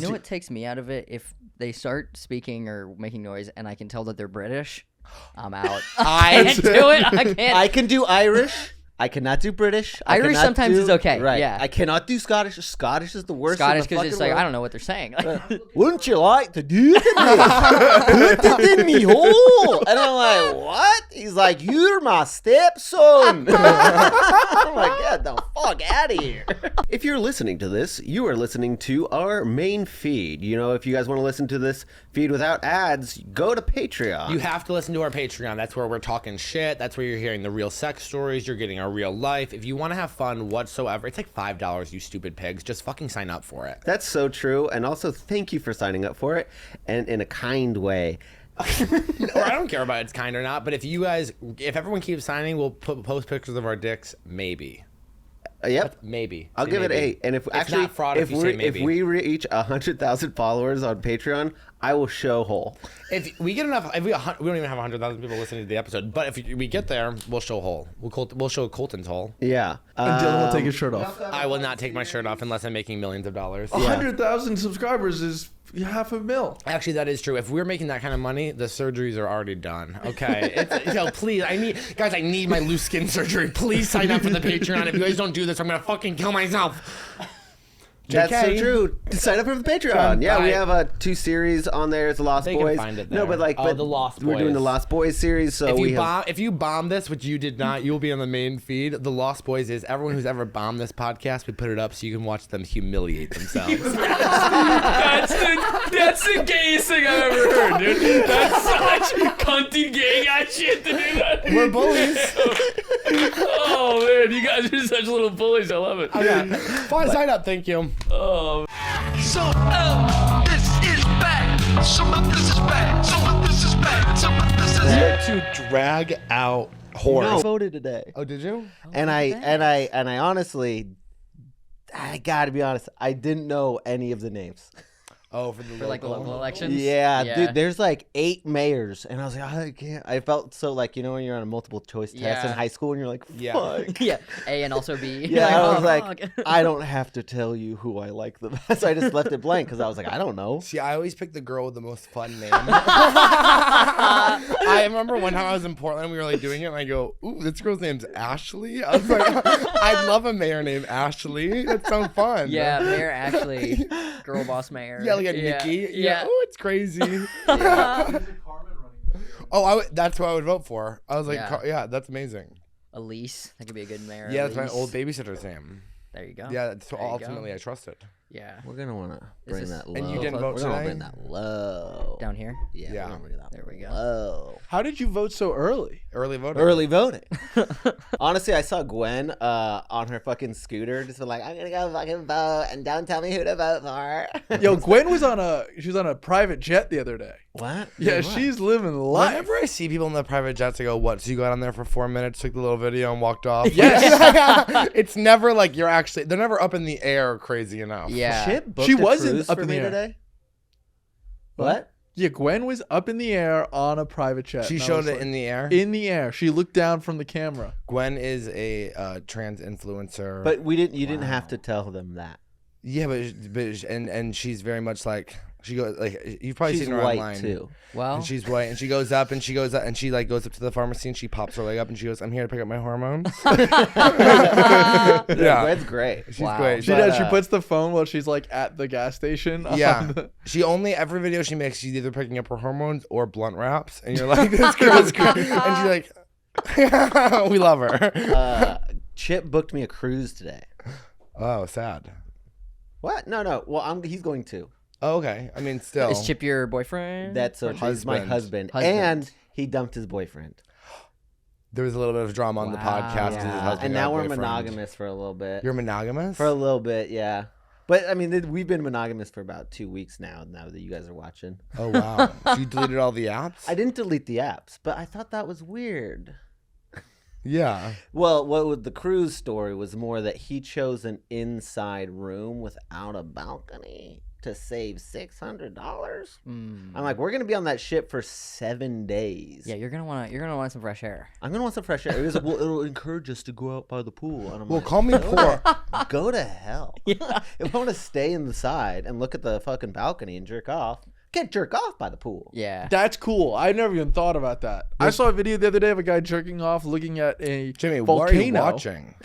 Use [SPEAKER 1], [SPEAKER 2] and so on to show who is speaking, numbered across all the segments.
[SPEAKER 1] You know what takes me out of it? If they start speaking or making noise and I can tell that they're British, I'm out. I can't do it. I can't.
[SPEAKER 2] I can do Irish. I cannot do British.
[SPEAKER 1] Irish sometimes is okay.
[SPEAKER 2] Right.
[SPEAKER 1] Yeah.
[SPEAKER 2] I cannot do Scottish. Scottish is the worst.
[SPEAKER 1] Scottish because it's like, I don't know what they're saying.
[SPEAKER 2] Wouldn't you like to do it? Put it in me hole. And I'm like, what? He's like, you're my stepson. I'm like, get the fuck out of here. If you're listening to this, you are listening to our main feed. You know, if you guys want to listen to this feed without ads, go to Patreon.
[SPEAKER 3] You have to listen to our Patreon. That's where we're talking shit. That's where you're hearing the real sex stories. You're getting our real life. If you want to have fun whatsoever, it's like $5, you stupid pigs. Just fucking sign up for it.
[SPEAKER 2] That's so true. And also, thank you for signing up for it, and in a kind way.
[SPEAKER 3] Or I don't care about it's kind or not, but if everyone keeps signing, we'll post pictures of our dicks, maybe.
[SPEAKER 2] Yep.
[SPEAKER 3] Maybe.
[SPEAKER 2] I'll give it 8. And if
[SPEAKER 3] it's
[SPEAKER 2] actually,
[SPEAKER 3] not fraud if
[SPEAKER 2] we reach 100,000 followers on Patreon, I will show hole.
[SPEAKER 3] If we get enough, we don't even have 100,000 people listening to the episode, but if we get there, we'll show hole. We'll show Colton's hole.
[SPEAKER 2] Yeah.
[SPEAKER 4] And Dylan will take his shirt off.
[SPEAKER 3] I will not take my shirt off unless I'm making millions of dollars.
[SPEAKER 4] 100,000 subscribers is $500,000.
[SPEAKER 3] Actually, that is true. If we're making that kind of money, the surgeries are already done. Okay. Please, I need my loose skin surgery. Please sign up for the Patreon. If you guys don't do this, I'm going to fucking kill myself.
[SPEAKER 2] That's so true. Sign up for the Patreon. Yeah,
[SPEAKER 3] Bye.
[SPEAKER 2] we have 2 series on there. It's the Lost
[SPEAKER 3] They
[SPEAKER 2] Boys.
[SPEAKER 3] can find it there.
[SPEAKER 2] No, but
[SPEAKER 3] the Lost Boys.
[SPEAKER 2] We're doing the Lost Boys series. So
[SPEAKER 3] if you bomb this, which you did not, you'll be on the main feed. The Lost Boys is everyone who's ever bombed this podcast. We put it up so you can watch them humiliate themselves.
[SPEAKER 5] That's the gayest thing I've ever heard, dude. That's such cunty gay guy shit to do that.
[SPEAKER 3] We're bullies.
[SPEAKER 5] Oh man, you guys are such little bullies. I love it.
[SPEAKER 3] Okay. Fine, sign up. Thank you.
[SPEAKER 5] Oh.
[SPEAKER 6] So, this is bad. Some of this is bad. Some of this is bad. Some of this is
[SPEAKER 3] To drag out horror.
[SPEAKER 2] No, I voted today.
[SPEAKER 3] Oh, did you?
[SPEAKER 2] And I honestly, I gotta be honest, I didn't know any of the names.
[SPEAKER 3] Oh,
[SPEAKER 1] For like the local elections?
[SPEAKER 2] Yeah, dude, there's like 8 mayors, and I was like, I can't. I felt so like, you know, when you're on a multiple choice test in high school, and you're like, fuck.
[SPEAKER 1] Yeah, A and also B.
[SPEAKER 2] Yeah, I was like,
[SPEAKER 1] fuck.
[SPEAKER 2] I don't have to tell you who I like the best. I just left it blank because I was like, I don't know.
[SPEAKER 3] See, I always pick the girl with the most fun name. I remember one time I was in Portland, we were like doing it, and I go, ooh, this girl's name's Ashley. I was like, I'd love a mayor named Ashley. That sounds fun.
[SPEAKER 1] Yeah, Mayor Ashley, girl boss mayor.
[SPEAKER 3] Yeah, like a Nikki.
[SPEAKER 1] Yeah.
[SPEAKER 3] Oh, it's crazy. That's who I would vote for. I was like, yeah, that's amazing.
[SPEAKER 1] Elise, that could be a good mayor.
[SPEAKER 3] Yeah, that's my
[SPEAKER 1] Elise.
[SPEAKER 3] old babysitter's name.
[SPEAKER 1] There you go.
[SPEAKER 3] Yeah, so
[SPEAKER 1] There you
[SPEAKER 3] ultimately
[SPEAKER 1] go.
[SPEAKER 3] I trust it.
[SPEAKER 1] Yeah.
[SPEAKER 2] We're gonna want to bring that low.
[SPEAKER 3] And you didn't vote
[SPEAKER 2] We're gonna
[SPEAKER 3] today?
[SPEAKER 2] bring that low.
[SPEAKER 1] Down here?
[SPEAKER 2] Yeah.
[SPEAKER 3] Yeah.
[SPEAKER 2] We're gonna bring that
[SPEAKER 1] There we go.
[SPEAKER 2] low.
[SPEAKER 4] How did you vote so early?
[SPEAKER 3] Early voter.
[SPEAKER 2] Early voting. Honestly, I saw Gwen on her fucking scooter, just like, I'm gonna go fucking vote, and don't tell me who to vote for.
[SPEAKER 4] Yo, Gwen was on a private jet the other day.
[SPEAKER 2] What?
[SPEAKER 4] Yeah,
[SPEAKER 2] What?
[SPEAKER 4] she's living life.
[SPEAKER 3] Whenever I see people in the private jets, I go, what? So you got on there for 4 minutes, took the little video, and walked off?
[SPEAKER 4] Yes.
[SPEAKER 3] It's never like they're never up in the air crazy enough.
[SPEAKER 1] Yeah.
[SPEAKER 2] Shit,
[SPEAKER 4] She
[SPEAKER 2] booked a
[SPEAKER 4] wasn't
[SPEAKER 2] cruise
[SPEAKER 4] up
[SPEAKER 2] for
[SPEAKER 4] in the
[SPEAKER 2] me
[SPEAKER 4] air.
[SPEAKER 2] today. What?
[SPEAKER 4] Yeah, Gwen was up in the air on a private jet.
[SPEAKER 3] She
[SPEAKER 4] and I
[SPEAKER 3] showed
[SPEAKER 4] was
[SPEAKER 3] it
[SPEAKER 4] like,
[SPEAKER 3] in the air.
[SPEAKER 4] in the air. She looked down from the camera.
[SPEAKER 3] Gwen is a trans influencer.
[SPEAKER 2] But you didn't have to tell them that.
[SPEAKER 3] yeah, and she's very much like she goes like you've probably
[SPEAKER 2] She's
[SPEAKER 3] seen her
[SPEAKER 2] white
[SPEAKER 3] online.
[SPEAKER 2] too.
[SPEAKER 1] Well,
[SPEAKER 3] And she's white, and she goes up and she like goes up to the pharmacy and she pops her leg up and she goes, "I'm here to pick up my hormones."
[SPEAKER 2] Yeah,
[SPEAKER 3] Yeah.
[SPEAKER 2] Gwen's great.
[SPEAKER 3] She's
[SPEAKER 1] Wow.
[SPEAKER 3] great.
[SPEAKER 4] She does. She puts the phone while she's like at the gas station.
[SPEAKER 3] Yeah. She every video she makes, she's either picking up her hormones or blunt wraps, and you're like, this girl's great. And she's like, we love her.
[SPEAKER 2] Chip booked me a cruise today.
[SPEAKER 3] Oh, sad.
[SPEAKER 2] What? No. Well, he's going to.
[SPEAKER 3] Oh, okay. I mean, still.
[SPEAKER 1] is Chip your boyfriend?
[SPEAKER 2] That's he's my husband, and he dumped his boyfriend.
[SPEAKER 3] There was a little bit of drama on the podcast. 'cause his husband
[SPEAKER 2] And
[SPEAKER 3] got
[SPEAKER 2] now
[SPEAKER 3] a
[SPEAKER 2] we're
[SPEAKER 3] boyfriend.
[SPEAKER 2] monogamous for a little bit.
[SPEAKER 3] You're monogamous?
[SPEAKER 2] For a little bit, yeah. But I mean, we've been monogamous for about 2 weeks now. Now that you guys are watching,
[SPEAKER 3] Oh, wow. So you deleted all the apps?
[SPEAKER 2] I didn't delete the apps, but I thought that was weird.
[SPEAKER 3] Yeah.
[SPEAKER 2] Well, what with the cruise story was more that he chose an inside room without a balcony, to save $600.
[SPEAKER 1] Mm.
[SPEAKER 2] I'm like, we're gonna be on that ship for 7 days.
[SPEAKER 1] Yeah, you're gonna want some fresh air.
[SPEAKER 2] I'm gonna want some fresh air. It was like, well, it'll encourage us to go out by the pool. And I'm
[SPEAKER 3] Well,
[SPEAKER 2] like,
[SPEAKER 3] call me poor.
[SPEAKER 2] go to hell. If I want to stay in the side and look at the fucking balcony and jerk off, can't jerk off by the pool.
[SPEAKER 1] Yeah.
[SPEAKER 4] That's cool. I never even thought about that. I saw a video the other day of a guy jerking off looking at a
[SPEAKER 3] Jimmy,
[SPEAKER 4] volcano.
[SPEAKER 3] what are you watching?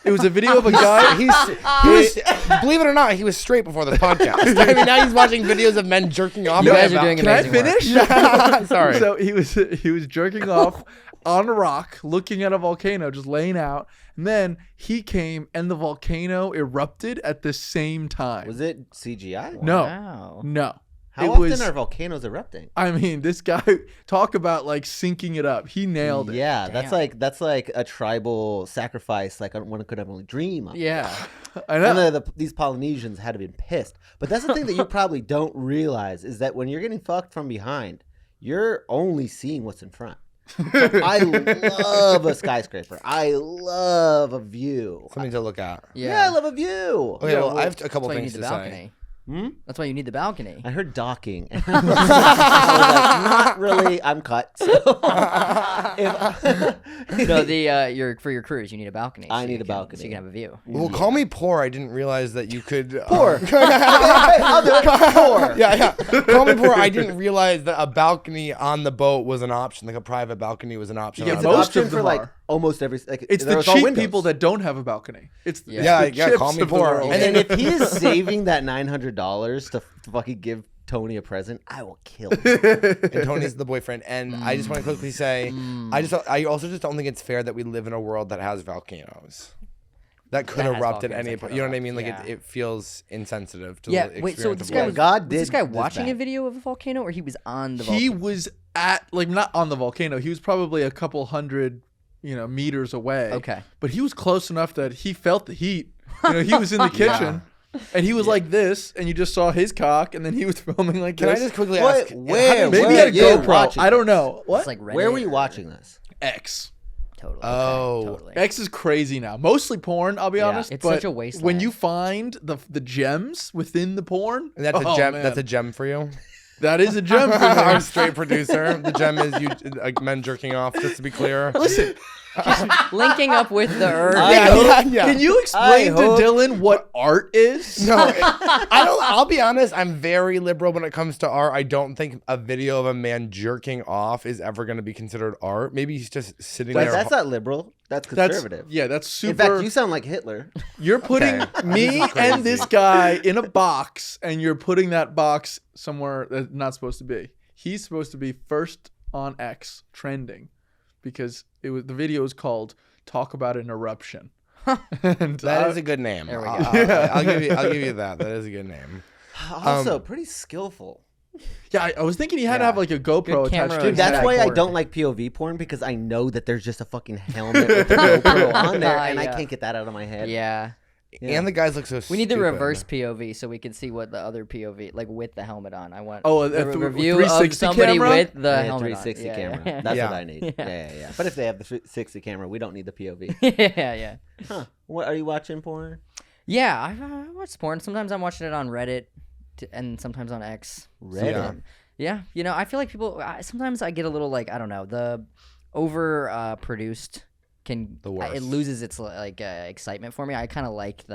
[SPEAKER 4] It was a video of a guy.
[SPEAKER 3] He was, believe it or not, he was straight before the podcast. I mean, now he's watching videos of men jerking off.
[SPEAKER 1] You guys are doing
[SPEAKER 4] Can I
[SPEAKER 1] amazing work.
[SPEAKER 4] finish?
[SPEAKER 3] Sorry.
[SPEAKER 4] So he was jerking off on a rock, looking at a volcano, just laying out. And then he came, and the volcano erupted at the same time.
[SPEAKER 2] Was it CGI?
[SPEAKER 4] No,
[SPEAKER 1] Wow.
[SPEAKER 4] no.
[SPEAKER 2] How
[SPEAKER 4] It
[SPEAKER 2] often
[SPEAKER 4] was-
[SPEAKER 2] are volcanoes erupting?
[SPEAKER 4] I mean, this guy talk about like syncing it up. He nailed it.
[SPEAKER 2] Yeah,
[SPEAKER 1] Damn.
[SPEAKER 2] that's like a tribal sacrifice, like one could only dream of.
[SPEAKER 1] Yeah.
[SPEAKER 4] I
[SPEAKER 2] And
[SPEAKER 4] know.
[SPEAKER 2] these Polynesians had to be pissed. But that's the thing that you probably don't realize is that when you're getting fucked from behind, you're only seeing what's in front. I love a skyscraper. I love a view.
[SPEAKER 3] Something to look at.
[SPEAKER 2] Yeah, I love a view.
[SPEAKER 3] Okay, well, I have a couple
[SPEAKER 1] That's why you
[SPEAKER 3] things
[SPEAKER 1] need
[SPEAKER 3] to
[SPEAKER 1] the
[SPEAKER 3] say.
[SPEAKER 1] balcony. That's why you need the balcony.
[SPEAKER 2] I heard docking. And I was like, not really. I'm cut. So
[SPEAKER 1] No, for your cruise, you need a balcony.
[SPEAKER 2] I
[SPEAKER 1] so
[SPEAKER 2] need
[SPEAKER 1] you
[SPEAKER 2] a
[SPEAKER 1] can-
[SPEAKER 2] balcony.
[SPEAKER 1] so you can have a view.
[SPEAKER 3] Well, call me poor. I didn't realize that you could.
[SPEAKER 2] Poor. I'll do it. Poor.
[SPEAKER 3] Yeah. Call me poor. I didn't realize that a balcony on the boat was an option. Like a private balcony was an option.
[SPEAKER 4] Yeah,
[SPEAKER 3] on
[SPEAKER 2] It's
[SPEAKER 3] a
[SPEAKER 2] an
[SPEAKER 4] most
[SPEAKER 3] boat.
[SPEAKER 2] option
[SPEAKER 4] of
[SPEAKER 2] for
[SPEAKER 4] them
[SPEAKER 2] like
[SPEAKER 4] are.
[SPEAKER 2] almost every. Like,
[SPEAKER 4] It's the
[SPEAKER 2] there's all
[SPEAKER 4] cheap
[SPEAKER 2] windows.
[SPEAKER 4] people that don't have a balcony. It's
[SPEAKER 3] Yeah,
[SPEAKER 4] it's the
[SPEAKER 3] yeah, call
[SPEAKER 4] chips
[SPEAKER 3] me
[SPEAKER 4] of the
[SPEAKER 3] poor.
[SPEAKER 4] world.
[SPEAKER 2] And then if he is saving that $900 to fucking give Tony a present, I will kill him.
[SPEAKER 3] And Tony's the boyfriend. And I just want to quickly say, I also just don't think it's fair that we live in a world that has volcanoes. That could
[SPEAKER 1] That has
[SPEAKER 3] erupt at
[SPEAKER 1] volcanoes
[SPEAKER 3] any
[SPEAKER 1] that
[SPEAKER 3] point.
[SPEAKER 1] could
[SPEAKER 3] You know what I
[SPEAKER 1] erupt,
[SPEAKER 3] mean? Like
[SPEAKER 1] yeah.
[SPEAKER 3] it feels insensitive to
[SPEAKER 1] Yeah.
[SPEAKER 3] the
[SPEAKER 1] Wait. So
[SPEAKER 3] experience
[SPEAKER 1] this
[SPEAKER 3] of
[SPEAKER 1] guy
[SPEAKER 3] life.
[SPEAKER 1] was
[SPEAKER 2] God
[SPEAKER 1] was
[SPEAKER 2] did
[SPEAKER 1] this guy
[SPEAKER 2] this
[SPEAKER 1] watching a
[SPEAKER 2] back.
[SPEAKER 1] video of a volcano, or he was on the
[SPEAKER 4] he
[SPEAKER 1] volcano?
[SPEAKER 4] was at like not on the volcano. He was probably a couple hundred, meters away.
[SPEAKER 1] Okay.
[SPEAKER 4] But he was close enough that he felt the heat. He was in the kitchen. And he was like this, and you just saw his cock, and then he was filming like
[SPEAKER 3] Can I
[SPEAKER 4] this.
[SPEAKER 3] just quickly
[SPEAKER 2] What?
[SPEAKER 3] ask?
[SPEAKER 2] Where?
[SPEAKER 4] Maybe
[SPEAKER 2] Where
[SPEAKER 4] he had a
[SPEAKER 2] you
[SPEAKER 4] GoPro.
[SPEAKER 2] watching
[SPEAKER 4] I don't
[SPEAKER 2] this?
[SPEAKER 4] know. What?
[SPEAKER 1] It's like
[SPEAKER 2] Where were
[SPEAKER 1] Reddit
[SPEAKER 2] you
[SPEAKER 1] or-
[SPEAKER 2] watching this?
[SPEAKER 4] X.
[SPEAKER 1] Totally.
[SPEAKER 3] Oh.
[SPEAKER 1] Okay, totally.
[SPEAKER 4] X is crazy now. Mostly porn, I'll be
[SPEAKER 1] Yeah,
[SPEAKER 4] honest.
[SPEAKER 1] it's
[SPEAKER 4] but
[SPEAKER 1] such a wasteland.
[SPEAKER 4] when you find the gems within the porn,
[SPEAKER 3] And that's a
[SPEAKER 4] oh,
[SPEAKER 3] gem.
[SPEAKER 4] man.
[SPEAKER 3] That's a gem for you.
[SPEAKER 4] That is a gem for
[SPEAKER 3] Our
[SPEAKER 4] me.
[SPEAKER 3] straight producer. The gem is you, like men jerking off. Just to be clear.
[SPEAKER 4] Listen,
[SPEAKER 1] Linking up with the Earth.
[SPEAKER 3] Yeah.
[SPEAKER 4] can you explain to
[SPEAKER 2] hope-
[SPEAKER 4] Dylan what art is?
[SPEAKER 3] No, I don't. I'll be honest. I'm very liberal when it comes to art. I don't think a video of a man jerking off is ever going to be considered art. Maybe he's just sitting
[SPEAKER 2] But
[SPEAKER 3] there.
[SPEAKER 2] that's not liberal. That's
[SPEAKER 4] That's
[SPEAKER 2] conservative.
[SPEAKER 4] that's super.
[SPEAKER 2] In fact, you sound like Hitler.
[SPEAKER 4] You're putting
[SPEAKER 3] Okay.
[SPEAKER 4] me
[SPEAKER 3] This is
[SPEAKER 4] and this
[SPEAKER 3] crazy.
[SPEAKER 4] guy in a box, and you're putting that box somewhere that's not supposed to be. He's supposed to be first on X trending because the video is called "Talk About an Eruption." And
[SPEAKER 3] That is a good name.
[SPEAKER 1] There we go.
[SPEAKER 3] I'll give you that. That is a good name.
[SPEAKER 2] Also, pretty skillful.
[SPEAKER 4] yeah. I was thinking he had to have like a GoPro
[SPEAKER 1] Good camera
[SPEAKER 4] attached to
[SPEAKER 1] and
[SPEAKER 4] his
[SPEAKER 2] Dude, that's
[SPEAKER 4] neck.
[SPEAKER 2] why I
[SPEAKER 1] cord.
[SPEAKER 2] don't like POV porn because I know that there's just a fucking helmet with a GoPro on there, and I
[SPEAKER 1] Yeah.
[SPEAKER 2] can't get that out of my head.
[SPEAKER 1] Yeah.
[SPEAKER 2] Yeah.
[SPEAKER 3] And the guys look so.
[SPEAKER 1] We need the
[SPEAKER 3] stupid.
[SPEAKER 1] reverse POV so we can see what the other POV, like with the helmet on. I want
[SPEAKER 4] Oh,
[SPEAKER 1] the
[SPEAKER 4] a
[SPEAKER 1] review
[SPEAKER 4] 360
[SPEAKER 1] of somebody
[SPEAKER 4] camera?
[SPEAKER 1] with the
[SPEAKER 2] Yeah,
[SPEAKER 1] helmet
[SPEAKER 2] 360
[SPEAKER 1] on.
[SPEAKER 2] camera.
[SPEAKER 1] Yeah.
[SPEAKER 2] That's
[SPEAKER 3] Yeah.
[SPEAKER 2] what I need. Yeah. But if they have the 360 camera, we don't need the POV.
[SPEAKER 1] Yeah.
[SPEAKER 2] Huh. What are you watching porn?
[SPEAKER 1] Yeah, I watch porn. Sometimes I'm watching it on Reddit, and sometimes on X.
[SPEAKER 2] Reddit.
[SPEAKER 1] Yeah, I feel like people. Sometimes I get a little like I don't know the over produced can
[SPEAKER 3] The worst.
[SPEAKER 1] it loses its excitement for me. I kind of like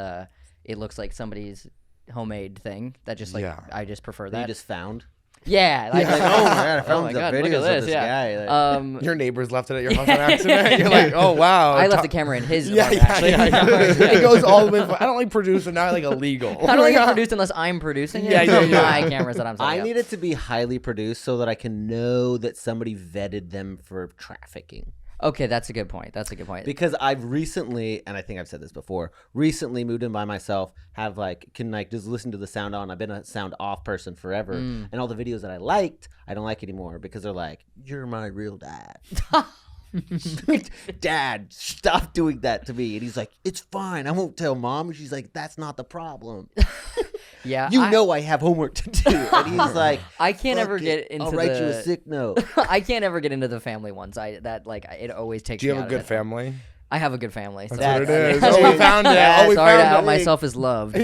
[SPEAKER 1] it looks like somebody's homemade thing that just like
[SPEAKER 3] Yeah.
[SPEAKER 1] I just prefer
[SPEAKER 2] That you
[SPEAKER 1] that.
[SPEAKER 2] just found?
[SPEAKER 1] Yeah,
[SPEAKER 2] Like, oh my god, I found
[SPEAKER 1] my
[SPEAKER 2] the
[SPEAKER 1] God, look
[SPEAKER 2] videos
[SPEAKER 1] at this,
[SPEAKER 2] of this
[SPEAKER 1] yeah.
[SPEAKER 2] guy.
[SPEAKER 3] Your neighbors left it at your house on accident. You're like, oh wow.
[SPEAKER 1] I left the camera in his.
[SPEAKER 3] Yeah,
[SPEAKER 1] apartment, actually.
[SPEAKER 3] It goes all the way. I don't like produce, and now I like illegal.
[SPEAKER 1] I don't like it produced unless I'm producing it.
[SPEAKER 3] Yeah,
[SPEAKER 1] It's
[SPEAKER 3] yeah,
[SPEAKER 1] not
[SPEAKER 3] yeah.
[SPEAKER 1] my cameras that I'm setting
[SPEAKER 2] I
[SPEAKER 1] up.
[SPEAKER 2] need it to be highly produced so that I can know that somebody vetted them for trafficking.
[SPEAKER 1] Okay, that's a good point.
[SPEAKER 2] Because I've recently, and I think I've said this before, recently moved in by myself, can just listen to the sound on. I've been a sound off person forever. And all the videos that I liked, I don't like anymore because they're like, you're my real dad. Dad, stop doing that to me. And he's like, it's fine. I won't tell mom. And she's like, that's not the problem.
[SPEAKER 1] Yeah,
[SPEAKER 2] You know I have homework to do. And he's like,
[SPEAKER 1] I can't
[SPEAKER 2] "Fuck
[SPEAKER 1] ever
[SPEAKER 2] it.
[SPEAKER 1] get into
[SPEAKER 2] I'll write you a
[SPEAKER 1] the-
[SPEAKER 2] sick note.
[SPEAKER 1] I can't ever get into the family ones. It always takes.
[SPEAKER 3] Do you
[SPEAKER 1] me
[SPEAKER 3] have a
[SPEAKER 1] out
[SPEAKER 3] good
[SPEAKER 1] of it.
[SPEAKER 3] family?
[SPEAKER 1] I have a good family. So
[SPEAKER 2] That's
[SPEAKER 4] what it is.
[SPEAKER 3] Oh, we found it. Oh, we
[SPEAKER 1] sorry to
[SPEAKER 3] found
[SPEAKER 1] out
[SPEAKER 3] it.
[SPEAKER 1] myself as loved. but-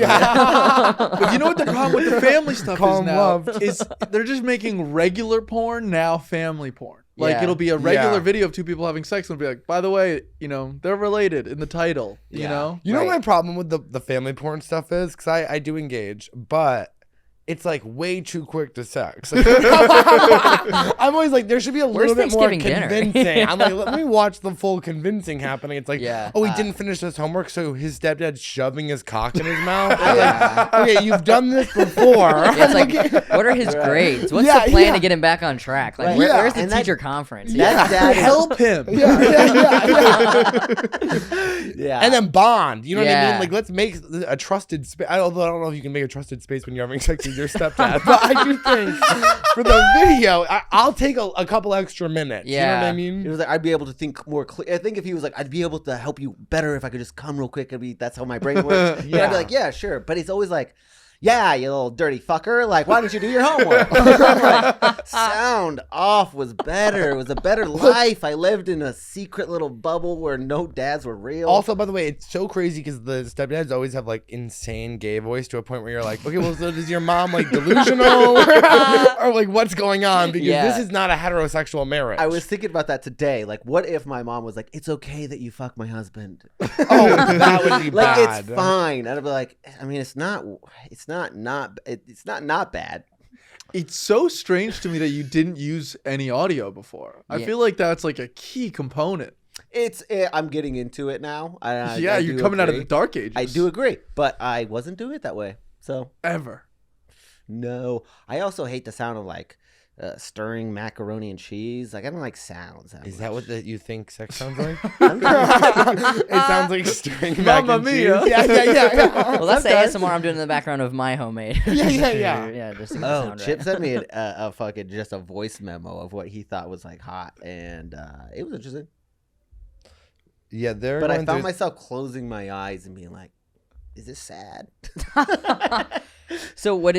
[SPEAKER 4] But you know what the problem with the family stuff
[SPEAKER 3] Call
[SPEAKER 4] is
[SPEAKER 3] 'em
[SPEAKER 4] now?
[SPEAKER 3] love.
[SPEAKER 4] Is they're just making regular porn now family porn. Like
[SPEAKER 1] Yeah.
[SPEAKER 4] it'll be a regular
[SPEAKER 3] Yeah.
[SPEAKER 4] video of two people having sex and it'll be like, by the way, they're related in the title. You
[SPEAKER 2] Yeah.
[SPEAKER 4] know?
[SPEAKER 3] You know what
[SPEAKER 1] Right.
[SPEAKER 3] my problem with the family porn stuff is? Because I do engage, but it's like way too quick to sex. Like, I'm always like, there should be a
[SPEAKER 1] Where's
[SPEAKER 3] little bit more
[SPEAKER 1] Thanksgiving dinner?
[SPEAKER 3] convincing. I'm like, let me watch the full convincing happening. It's like,
[SPEAKER 1] Yeah.
[SPEAKER 3] oh, he didn't finish his homework, so his stepdad's shoving his cock in his mouth. I'm like, okay, you've done this before.
[SPEAKER 1] Yeah, it's like, what are his grades? What's
[SPEAKER 3] Yeah,
[SPEAKER 1] the plan
[SPEAKER 3] yeah.
[SPEAKER 1] to get him back on track? Like,
[SPEAKER 2] Right.
[SPEAKER 1] where,
[SPEAKER 3] Yeah.
[SPEAKER 1] where's the
[SPEAKER 2] And that-
[SPEAKER 1] teacher conference?
[SPEAKER 2] That dad is-
[SPEAKER 4] Help him.
[SPEAKER 2] Yeah.
[SPEAKER 3] And then bond. You know what I
[SPEAKER 1] Yeah.
[SPEAKER 3] mean? Like, let's make a trusted space. Although I don't know if you can make a trusted space when you're having sex with your stepdad. But I do think for the video, I'll take a couple extra minutes. You know what I
[SPEAKER 1] Yeah.
[SPEAKER 2] It
[SPEAKER 3] mean?
[SPEAKER 2] was like I'd be able to think more clear. I think if he was like, I'd be able to help you better if I could just come real quick. That's how my brain works. Yeah. I'd be like, yeah, sure. But he's always like, yeah, you little dirty fucker. Like, why didn't you do your homework? I'm like, sound off was better. It was a better life. I lived in a secret little bubble where no dads were real.
[SPEAKER 3] Also, by the way, it's so crazy because the stepdads always have like insane gay voice to a point where you're like, okay, well, so is your mom like delusional or like what's going on? Because
[SPEAKER 1] Yeah.
[SPEAKER 3] this is not a heterosexual marriage.
[SPEAKER 2] I was thinking about that today. Like, what if my mom was like, it's okay that you fuck my husband?
[SPEAKER 3] Oh, that would be
[SPEAKER 2] Like,
[SPEAKER 3] bad.
[SPEAKER 2] it's fine. And I'd be like, I mean, it's not bad.
[SPEAKER 4] It's so strange to me that you didn't use any audio before. I
[SPEAKER 1] Yeah.
[SPEAKER 4] feel like that's like a key component.
[SPEAKER 2] I'm getting into it now. I
[SPEAKER 4] You're
[SPEAKER 2] do
[SPEAKER 4] coming out of the
[SPEAKER 2] agree.
[SPEAKER 4] dark ages.
[SPEAKER 2] I do agree, but I wasn't doing it that way. So
[SPEAKER 4] Ever.
[SPEAKER 2] no. I also hate the sound of like stirring macaroni and cheese. Like I don't like sounds.
[SPEAKER 3] Is that what you think sex sounds like?
[SPEAKER 2] What?
[SPEAKER 3] It sounds like stirring mac
[SPEAKER 4] Mamma
[SPEAKER 3] and cheese.
[SPEAKER 4] mia.
[SPEAKER 3] Yeah.
[SPEAKER 1] Well, that's the ASMR I'm doing in the background of my homemade.
[SPEAKER 3] Yeah.
[SPEAKER 1] Yeah, just to get the
[SPEAKER 2] Oh,
[SPEAKER 1] sound
[SPEAKER 2] Chip
[SPEAKER 1] right.
[SPEAKER 2] sent me a fucking just a voice memo of what he thought was like hot, and it was interesting.
[SPEAKER 3] Yeah, they're
[SPEAKER 2] But I
[SPEAKER 3] going
[SPEAKER 2] found
[SPEAKER 3] through-
[SPEAKER 2] myself closing my eyes and being like, "Is this sad?"
[SPEAKER 1] So what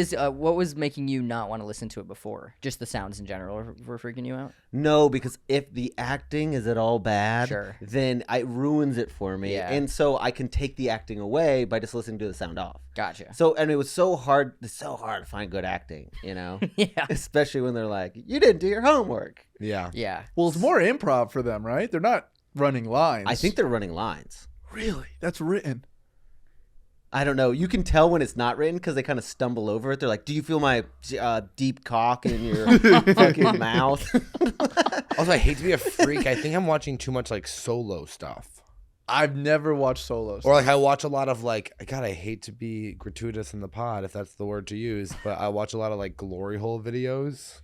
[SPEAKER 1] was making you not want to listen to it before? Just the sounds in general were freaking you out?
[SPEAKER 2] No, because if the acting is at all bad,
[SPEAKER 1] Sure.
[SPEAKER 2] then it ruins it for me.
[SPEAKER 1] Yeah.
[SPEAKER 2] And so I can take the acting away by just listening to the sound off.
[SPEAKER 1] Gotcha.
[SPEAKER 2] So, and it was so hard. It's so hard to find good acting, you know,
[SPEAKER 1] Yeah.
[SPEAKER 2] especially when they're like, "You didn't do your homework."
[SPEAKER 3] Yeah.
[SPEAKER 1] Yeah.
[SPEAKER 4] Well, it's more improv for them, right? They're not running lines.
[SPEAKER 2] I think they're running lines.
[SPEAKER 4] Really? That's written.
[SPEAKER 2] I don't know. You can tell when it's not written because they kind of stumble over it. They're like, "Do you feel my deep cock in your fucking mouth?"
[SPEAKER 3] Also, I hate to be a freak. I think I'm watching too much like solo stuff.
[SPEAKER 4] I've never watched solos.
[SPEAKER 3] Or like I watch a lot of like, God, I hate to be gratuitous in the pod if that's the word to use, but I watch a lot of like glory hole videos.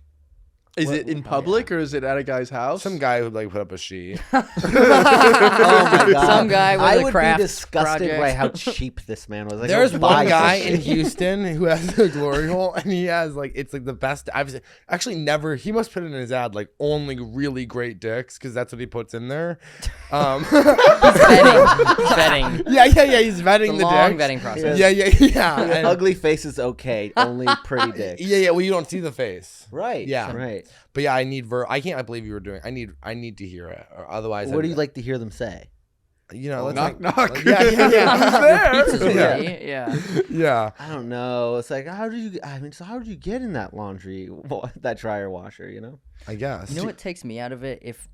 [SPEAKER 4] Is it in public or is it at a guy's house?
[SPEAKER 3] Some guy who like put up a sheet.
[SPEAKER 2] Oh my god!
[SPEAKER 1] Some guy with
[SPEAKER 2] I
[SPEAKER 1] a
[SPEAKER 2] would
[SPEAKER 1] craft
[SPEAKER 2] be disgusted
[SPEAKER 1] project.
[SPEAKER 2] by how cheap this man was. Like,
[SPEAKER 3] There's
[SPEAKER 2] go
[SPEAKER 3] one
[SPEAKER 2] buy
[SPEAKER 3] guy
[SPEAKER 2] some
[SPEAKER 3] in
[SPEAKER 2] shit.
[SPEAKER 3] Houston who has a glory hole, and he has like it's like the best. I've actually never. He must put it in his ad like only really great dicks because that's what he puts in there.
[SPEAKER 1] Vetting.
[SPEAKER 3] Yeah. He's vetting
[SPEAKER 1] It's a
[SPEAKER 3] the
[SPEAKER 1] long
[SPEAKER 3] dicks.
[SPEAKER 1] vetting process.
[SPEAKER 3] Yeah. And-
[SPEAKER 2] Ugly face is okay. Only pretty dicks.
[SPEAKER 3] Yeah. Well, you don't see the face.
[SPEAKER 2] Right.
[SPEAKER 3] Yeah.
[SPEAKER 2] Right.
[SPEAKER 3] But yeah, I need I can't believe you were doing. I need to hear it, or otherwise.
[SPEAKER 2] What do you like to hear them say?
[SPEAKER 3] You know, let's
[SPEAKER 4] Knock,
[SPEAKER 3] like,
[SPEAKER 4] knock.
[SPEAKER 3] Yeah.
[SPEAKER 1] Pizza's
[SPEAKER 3] Yeah.
[SPEAKER 1] ready. Yeah.
[SPEAKER 3] Yeah.
[SPEAKER 2] I don't know. It's like, how did you get in that that dryer washer? You know.
[SPEAKER 3] I guess.
[SPEAKER 1] You know what takes me out of it? If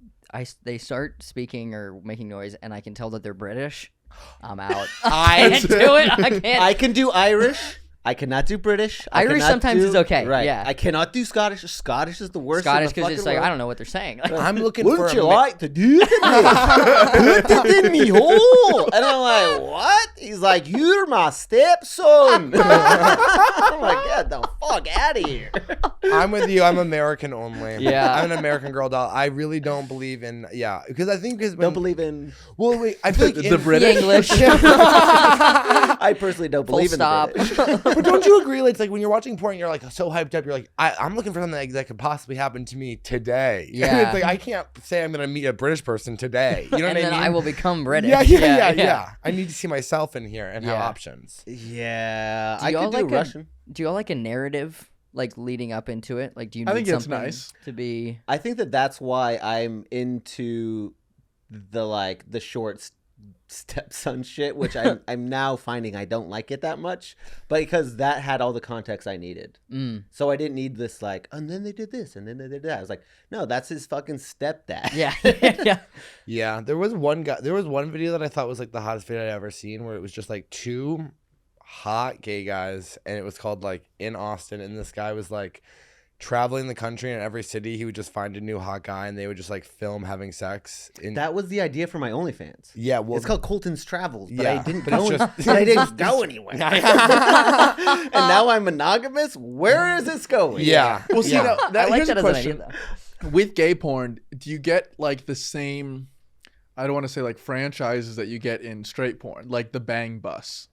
[SPEAKER 1] they start speaking or making noise and I can tell that they're British, I'm out. I can't do it. I can't.
[SPEAKER 2] I can do Irish. I cannot do British. I
[SPEAKER 1] Irish
[SPEAKER 2] cannot
[SPEAKER 1] sometimes
[SPEAKER 2] do-
[SPEAKER 1] is okay,
[SPEAKER 2] Right.
[SPEAKER 1] yeah.
[SPEAKER 2] I cannot do Scottish. Scottish is the worst.
[SPEAKER 1] Scottish
[SPEAKER 2] because
[SPEAKER 1] because it's like I don't know what they're saying.
[SPEAKER 3] I'm looking
[SPEAKER 2] Wouldn't
[SPEAKER 3] for
[SPEAKER 2] you
[SPEAKER 3] a
[SPEAKER 2] like to do this? Put it in me hole. And I'm like, what? He's like, you're my stepson. I'm like, get the fuck out of here.
[SPEAKER 3] I'm with you. I'm American only.
[SPEAKER 1] Yeah.
[SPEAKER 3] I'm an American girl doll. I really don't believe in because I think
[SPEAKER 2] Don't believe in.
[SPEAKER 3] Well, wait. I feel like
[SPEAKER 4] The
[SPEAKER 3] in-
[SPEAKER 4] British.
[SPEAKER 1] English.
[SPEAKER 2] I personally don't
[SPEAKER 1] Full
[SPEAKER 2] believe
[SPEAKER 1] stop.
[SPEAKER 2] in the British.
[SPEAKER 3] But don't you agree? Like, it's like when you're watching porn, you're like so hyped up. You're like, I'm looking for something that could possibly happen to me today.
[SPEAKER 1] Yeah.
[SPEAKER 3] It's like I can't say I'm gonna meet a British person today. You know
[SPEAKER 1] and
[SPEAKER 3] what I
[SPEAKER 1] then
[SPEAKER 3] mean?
[SPEAKER 1] I will become British.
[SPEAKER 3] Yeah. I need to see myself in here and have
[SPEAKER 1] Yeah.
[SPEAKER 3] options.
[SPEAKER 2] Yeah,
[SPEAKER 1] Do
[SPEAKER 2] I
[SPEAKER 1] y'all
[SPEAKER 2] could do
[SPEAKER 1] like
[SPEAKER 2] Russian.
[SPEAKER 1] Do you all like a narrative like leading up into it? Like, do you need
[SPEAKER 4] I think it's
[SPEAKER 1] something
[SPEAKER 4] nice.
[SPEAKER 1] to be?
[SPEAKER 2] I think that's why I'm into the short stepson shit, which I'm now finding I don't like it that much, but because that had all the context I needed. So I didn't need this like, and then they did this and then they did that. I was like, no, that's his fucking stepdad.
[SPEAKER 1] Yeah.
[SPEAKER 3] Yeah, there was one video that I thought was like the hottest video I'd ever seen, where it was just like two hot gay guys, and it was called like In Austin, and this guy was like traveling the country, and in every city he would just find a new hot guy, and they would just like film having sex.
[SPEAKER 2] That was the idea for my OnlyFans.
[SPEAKER 3] Yeah, well,
[SPEAKER 2] it's called Colton's Travels, but
[SPEAKER 3] yeah,
[SPEAKER 2] I didn't
[SPEAKER 3] but
[SPEAKER 2] go.
[SPEAKER 3] it's just-
[SPEAKER 2] I didn't go anywhere. And now I'm monogamous. Where is this going?
[SPEAKER 3] yeah.
[SPEAKER 4] Well, see,
[SPEAKER 3] yeah.
[SPEAKER 4] now,
[SPEAKER 1] I like
[SPEAKER 4] here's
[SPEAKER 1] that
[SPEAKER 4] a
[SPEAKER 1] as an
[SPEAKER 4] question.
[SPEAKER 1] idea, though.
[SPEAKER 4] With gay porn, do you get like the same, I don't want to say like franchises that you get in straight porn, like the bang bus?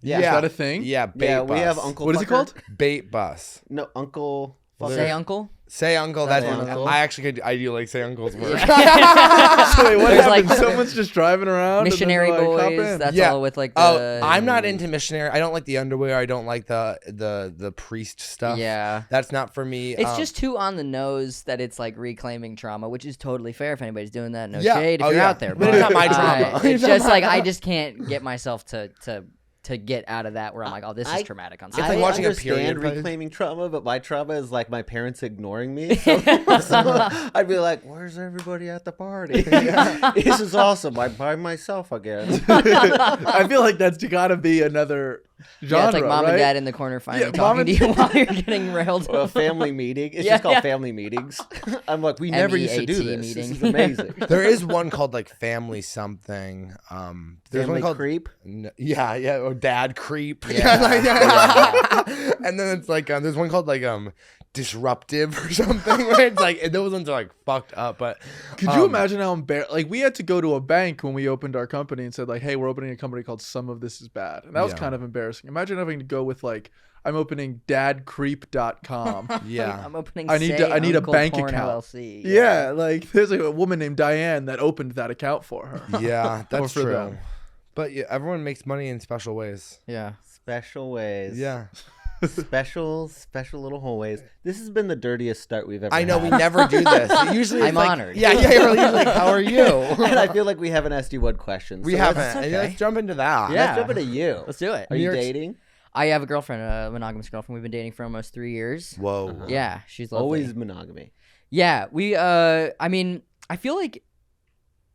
[SPEAKER 2] Yeah.
[SPEAKER 4] Is that a thing?
[SPEAKER 3] Yeah, bait
[SPEAKER 2] Yeah,
[SPEAKER 3] bus.
[SPEAKER 2] we have Uncle.
[SPEAKER 4] What is it
[SPEAKER 2] Fucker.
[SPEAKER 4] called?
[SPEAKER 3] Bait bus.
[SPEAKER 2] No, Uncle.
[SPEAKER 1] Say uncle.
[SPEAKER 3] Say uncle. That's
[SPEAKER 2] Say uncle.
[SPEAKER 3] I actually could. I do like say uncle's word.
[SPEAKER 4] So wait, what
[SPEAKER 1] There's,
[SPEAKER 4] happens?
[SPEAKER 1] like,
[SPEAKER 4] Someone's just driving around.
[SPEAKER 1] Missionary
[SPEAKER 4] and then they're like, hop
[SPEAKER 1] boys.
[SPEAKER 4] in.
[SPEAKER 1] That's
[SPEAKER 3] Yeah.
[SPEAKER 1] all with like the.
[SPEAKER 3] Oh, I'm not into missionary. I don't like the underwear. I don't like the priest stuff.
[SPEAKER 1] Yeah.
[SPEAKER 3] That's not for me.
[SPEAKER 1] It's just too on the nose that it's like reclaiming trauma, which is totally fair if anybody's doing that. No
[SPEAKER 3] Yeah.
[SPEAKER 1] shade if
[SPEAKER 3] Oh,
[SPEAKER 1] you're
[SPEAKER 3] yeah.
[SPEAKER 1] out there.
[SPEAKER 3] But it's not my trauma.
[SPEAKER 1] It's just like I just can't get myself to get out of that where I'm like, oh, this is traumatic on some
[SPEAKER 3] like
[SPEAKER 2] I
[SPEAKER 3] watching a
[SPEAKER 2] understand
[SPEAKER 3] period play.
[SPEAKER 2] reclaiming trauma, but my trauma is like my parents ignoring me. So I'd be like, "Where's everybody at the party? This is awesome. I'm by myself again."
[SPEAKER 4] I feel like that's gotta be another genre,
[SPEAKER 1] Yeah, it's like mom
[SPEAKER 4] right?
[SPEAKER 1] and dad in the corner finally
[SPEAKER 4] Yeah,
[SPEAKER 1] talking
[SPEAKER 4] mom
[SPEAKER 1] to you while you're getting railed.
[SPEAKER 2] A family meeting. It's
[SPEAKER 1] Yeah,
[SPEAKER 2] just called
[SPEAKER 1] yeah.
[SPEAKER 2] family meetings. I'm like, we never used to do
[SPEAKER 1] MEAT
[SPEAKER 2] this. This
[SPEAKER 1] meeting.
[SPEAKER 2] is amazing.
[SPEAKER 3] There is one called like family something. There's
[SPEAKER 2] Family
[SPEAKER 3] one called
[SPEAKER 2] creep.
[SPEAKER 3] Yeah, or dad creep.
[SPEAKER 1] Yeah.
[SPEAKER 3] Like that. And then it's like there's one called like disruptive or something. Where it's like those ones are like fucked up. But
[SPEAKER 4] Could you imagine how embarrassed? Like, we had to go to a bank when we opened our company and said, like, hey, we're opening a company called Some of This Is Bad. And that was
[SPEAKER 3] Yeah.
[SPEAKER 4] kind of embarrassing. Imagine having to go with, like, I'm opening dadcreep.com.
[SPEAKER 3] Yeah.
[SPEAKER 1] I'm opening.
[SPEAKER 4] I need to- I need a
[SPEAKER 1] Uncle
[SPEAKER 4] bank
[SPEAKER 1] Porn
[SPEAKER 4] account.
[SPEAKER 1] LLC.
[SPEAKER 4] Yeah, like, there's like a woman named Diane that opened that account for her.
[SPEAKER 3] Yeah, that's
[SPEAKER 4] for
[SPEAKER 3] true.
[SPEAKER 4] them.
[SPEAKER 3] But yeah, everyone makes money in special ways.
[SPEAKER 1] Yeah.
[SPEAKER 2] Special ways.
[SPEAKER 3] Yeah.
[SPEAKER 2] Special little hallways. This has been the dirtiest start we've ever
[SPEAKER 3] I know
[SPEAKER 2] had.
[SPEAKER 3] we never do this. Usually, it's
[SPEAKER 1] I'm
[SPEAKER 3] like,
[SPEAKER 1] honored.
[SPEAKER 3] Yeah, you're usually like, how are you?
[SPEAKER 2] And I feel like we haven't asked you one question.
[SPEAKER 3] We
[SPEAKER 2] so
[SPEAKER 3] haven't.
[SPEAKER 2] Let's,
[SPEAKER 1] okay.
[SPEAKER 3] Let's jump into that.
[SPEAKER 1] Yeah.
[SPEAKER 2] let's jump into you.
[SPEAKER 1] Let's do it.
[SPEAKER 2] Are you
[SPEAKER 3] New York's-
[SPEAKER 2] dating?
[SPEAKER 1] I have a girlfriend, a monogamous girlfriend. We've been dating for almost 3 years.
[SPEAKER 3] Whoa.
[SPEAKER 1] Yeah, she's lovely.
[SPEAKER 2] Always monogamy.
[SPEAKER 1] Yeah, we. I mean, I feel like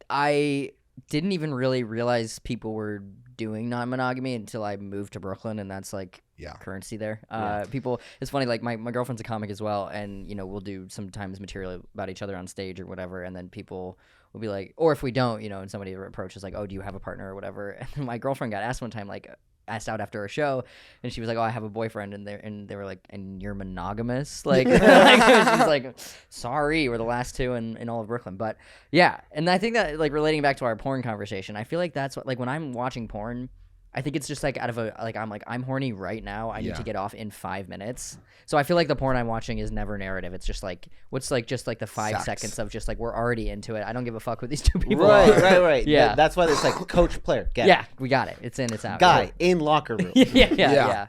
[SPEAKER 1] I didn't even really realize people were doing non-monogamy until I moved to Brooklyn, and that's like
[SPEAKER 3] Yeah.
[SPEAKER 1] currency there. People. It's funny. Like my girlfriend's a comic as well, and we'll do sometimes material about each other on stage or whatever, and then people will be like, or if we don't, and somebody approaches like, oh, do you have a partner or whatever? And my girlfriend got asked one time, like, asked out after a show, and she was like, oh, I have a boyfriend, and they were like, and you're monogamous? Like, she's like, sorry, we're the last two in all of Brooklyn. But yeah, and I think that, like, relating back to our porn conversation, I feel like that's what, like, when I'm watching porn, I think it's just like out of I'm horny right now. I need to get off in 5 minutes. So I feel like the porn I'm watching is never narrative. It's just like, what's like just like the 5
[SPEAKER 3] Sex.
[SPEAKER 1] seconds of just like, we're already into it. I don't give a fuck what these two people are.
[SPEAKER 2] Right.
[SPEAKER 1] Yeah.
[SPEAKER 2] That's why it's like coach player. Get it.
[SPEAKER 1] Yeah, we got it. It's in, it's out.
[SPEAKER 2] Guy in locker room.
[SPEAKER 1] Yeah.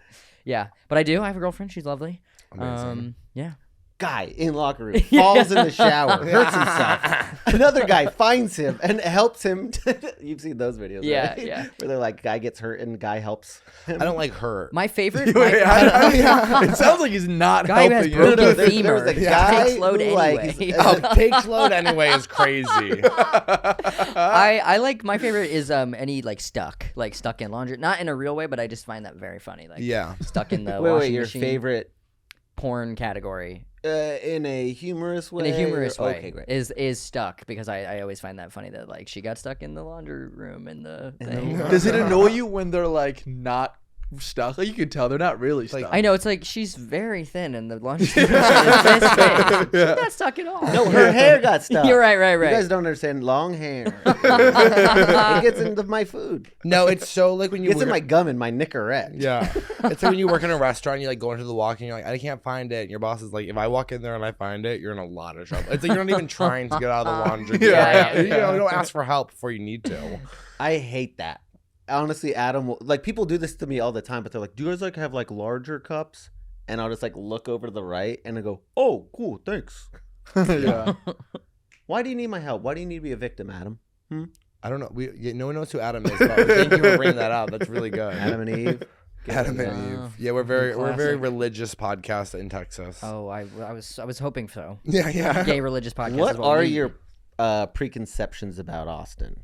[SPEAKER 1] But I do. I have a girlfriend. She's lovely.
[SPEAKER 3] Amazing.
[SPEAKER 1] Yeah.
[SPEAKER 2] Guy in locker room falls in the shower, hurts himself. Another guy finds him and helps him. You've seen those videos,
[SPEAKER 1] Yeah,
[SPEAKER 2] right?
[SPEAKER 1] yeah.
[SPEAKER 2] Where they're like, guy gets hurt and guy helps him.
[SPEAKER 3] I don't like her.
[SPEAKER 1] My favorite.
[SPEAKER 4] Wait, it sounds like he's not
[SPEAKER 1] Guy who has
[SPEAKER 4] helping you.
[SPEAKER 1] broken
[SPEAKER 2] There
[SPEAKER 1] femur.
[SPEAKER 2] was a
[SPEAKER 1] Yeah.
[SPEAKER 2] guy
[SPEAKER 1] Takes load
[SPEAKER 2] who, like,
[SPEAKER 1] anyway.
[SPEAKER 3] Oh, takes load anyway is crazy.
[SPEAKER 1] I like, my favorite is any like stuck in laundry, not in a real way, but I just find that very funny. Like,
[SPEAKER 3] Yeah.
[SPEAKER 1] stuck in the
[SPEAKER 2] wait,
[SPEAKER 1] washing
[SPEAKER 2] your
[SPEAKER 1] machine.
[SPEAKER 2] favorite
[SPEAKER 1] Porn category
[SPEAKER 2] in a humorous way?
[SPEAKER 1] in a humorous way
[SPEAKER 2] Okay, great.
[SPEAKER 1] is stuck, because I always find that funny that like she got stuck in the laundry room in the thing.
[SPEAKER 4] Does it annoy you when they're like not stuck? Like, you can tell they're not really stuck.
[SPEAKER 1] I know, it's like she's very thin and the laundry machine is this big. She's not stuck at all.
[SPEAKER 2] No, her hair got stuck.
[SPEAKER 1] You're right.
[SPEAKER 2] You guys don't understand long hair. It gets into my food.
[SPEAKER 3] No, it's so like when
[SPEAKER 2] It
[SPEAKER 3] you
[SPEAKER 2] gets in
[SPEAKER 3] work-
[SPEAKER 2] my gum and my knickerette.
[SPEAKER 3] Yeah. It's like when you work in a restaurant, you like go into the walk and you're like, I can't find it. And your boss is like, if I walk in there and I find it, you're in a lot of trouble. It's like you're not even trying to get out of the laundry.
[SPEAKER 1] Yeah.
[SPEAKER 3] You don't ask for help before you need to.
[SPEAKER 2] I hate that. Honestly, Adam, like, people do this to me all the time, but they're like, do you guys like have like larger cups? And I'll just like look over to the right and I go, oh, cool, thanks.
[SPEAKER 4] Yeah.
[SPEAKER 2] Why do you need my help? Why do you need to be a victim, Adam?
[SPEAKER 3] I don't know. No one knows who Adam is. But thank you for bringing that up. That's really good.
[SPEAKER 2] Adam and Eve.
[SPEAKER 3] Adam and Eve. Yeah, we're a very religious podcast in Texas.
[SPEAKER 1] Oh, I was hoping so.
[SPEAKER 3] Yeah.
[SPEAKER 1] Gay religious podcast.
[SPEAKER 2] What
[SPEAKER 1] is
[SPEAKER 2] are
[SPEAKER 1] we need.
[SPEAKER 2] your preconceptions about Austin?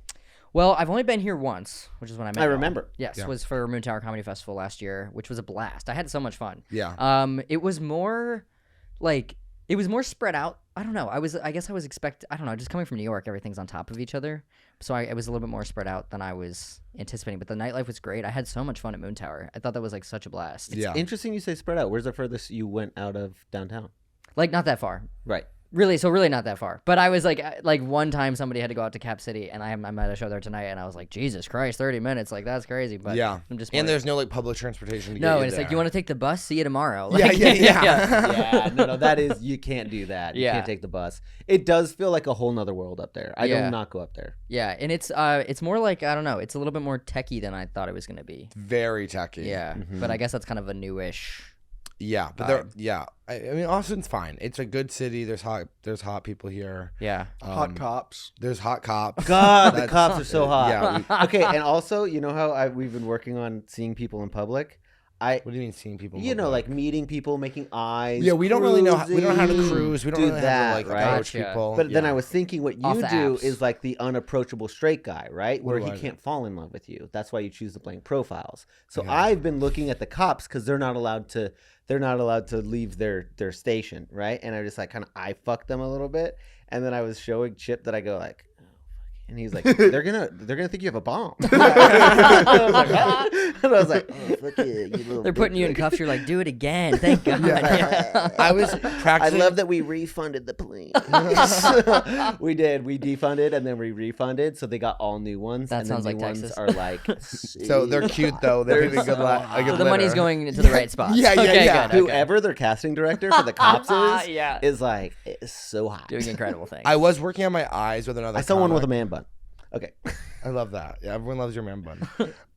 [SPEAKER 1] Well, I've only been here once, which is when I met.
[SPEAKER 2] I
[SPEAKER 1] y'all.
[SPEAKER 2] remember.
[SPEAKER 1] Yes,
[SPEAKER 3] Yeah.
[SPEAKER 1] was for Moon Tower Comedy Festival last year, which was a blast. I had so much fun.
[SPEAKER 3] Yeah.
[SPEAKER 1] It was more spread out. I don't know. I guess I was I don't know, just coming from New York, everything's on top of each other. So it was a little bit more spread out than I was anticipating, but the nightlife was great. I had so much fun at Moon Tower. I thought that was like such a blast.
[SPEAKER 3] Yeah.
[SPEAKER 2] Interesting you say spread out. Where's the furthest you went out of downtown?
[SPEAKER 1] Like not that far.
[SPEAKER 2] Right.
[SPEAKER 1] Really not that far. But I was like one time somebody had to go out to Cap City, and I'm at a show there tonight, and I was like, Jesus Christ, 30 minutes, like that's crazy. But
[SPEAKER 3] Yeah.
[SPEAKER 1] I'm just
[SPEAKER 3] And
[SPEAKER 1] more-
[SPEAKER 3] there's no like public transportation to get
[SPEAKER 1] no,
[SPEAKER 3] you
[SPEAKER 1] and it's
[SPEAKER 3] there.
[SPEAKER 1] like you want to take the bus, see you tomorrow.
[SPEAKER 3] Yeah,
[SPEAKER 1] Like,
[SPEAKER 3] yeah.
[SPEAKER 2] Yeah, no, that is, you can't do that. You
[SPEAKER 1] Yeah.
[SPEAKER 2] can't take the bus. It does feel like a whole nother world up there. I
[SPEAKER 1] Yeah.
[SPEAKER 2] do not go up there.
[SPEAKER 1] Yeah, and it's more like, I don't know, it's a little bit more techie than I thought it was gonna be.
[SPEAKER 3] Very techy.
[SPEAKER 1] Yeah,
[SPEAKER 2] Mm-hmm.
[SPEAKER 1] but I guess that's kind of a newish.
[SPEAKER 3] Yeah, but I mean, Austin's fine. It's a good city. There's hot people here.
[SPEAKER 1] Yeah,
[SPEAKER 4] Hot cops.
[SPEAKER 3] There's hot cops.
[SPEAKER 2] God, the
[SPEAKER 3] That's-
[SPEAKER 2] cops are so hot.
[SPEAKER 3] Yeah.
[SPEAKER 2] Okay, and also, you know how we've been working on seeing people in public?
[SPEAKER 3] What do you mean seeing people?
[SPEAKER 2] You know, like meeting people, making eyes.
[SPEAKER 3] Yeah, we don't really know. We don't know how to
[SPEAKER 2] cruising,
[SPEAKER 3] cruise. We don't
[SPEAKER 2] do
[SPEAKER 3] really
[SPEAKER 2] that,
[SPEAKER 3] have to like
[SPEAKER 2] right?
[SPEAKER 3] approach
[SPEAKER 1] Gotcha.
[SPEAKER 3] people.
[SPEAKER 2] But then
[SPEAKER 3] Yeah.
[SPEAKER 2] I was thinking what
[SPEAKER 1] Off
[SPEAKER 2] you
[SPEAKER 1] the
[SPEAKER 2] do
[SPEAKER 1] apps.
[SPEAKER 2] is like the unapproachable straight guy, right? Where
[SPEAKER 3] do
[SPEAKER 2] he
[SPEAKER 3] I do?
[SPEAKER 2] can't fall in love with you. That's why you choose the blank profiles. So I've been looking at the cops because they're not allowed to leave their station, right? And I just like kind of I fucked them a little bit, and then I was showing Chip that I go like, oh, fuck. And he's like, they're gonna think you have a bomb. And I was like, oh, fuck yeah, you little
[SPEAKER 1] they're putting you in
[SPEAKER 2] bitch.
[SPEAKER 1] cuffs. You're like, do it again. Thank God.
[SPEAKER 3] I was
[SPEAKER 2] I
[SPEAKER 3] practicing.
[SPEAKER 2] love that we refunded the plane. We did. We defunded and then we refunded, so they got all new ones.
[SPEAKER 1] That
[SPEAKER 2] and
[SPEAKER 1] sounds
[SPEAKER 2] the new
[SPEAKER 1] like
[SPEAKER 2] ones
[SPEAKER 1] Texas.
[SPEAKER 2] are like.
[SPEAKER 3] So they're cute though. They're a good. A good
[SPEAKER 1] So the money's
[SPEAKER 3] litter.
[SPEAKER 1] going into the right spots.
[SPEAKER 3] Yeah, yeah,
[SPEAKER 1] Okay,
[SPEAKER 3] yeah.
[SPEAKER 1] good, okay.
[SPEAKER 2] Whoever their casting director for the cops
[SPEAKER 1] Yeah.
[SPEAKER 2] is like it's so hot.
[SPEAKER 1] Doing incredible things.
[SPEAKER 3] I was working on my eyes with another.
[SPEAKER 2] I saw one with a
[SPEAKER 3] comic.
[SPEAKER 2] man bun. Okay,
[SPEAKER 3] I love that. Yeah, everyone loves your man bun.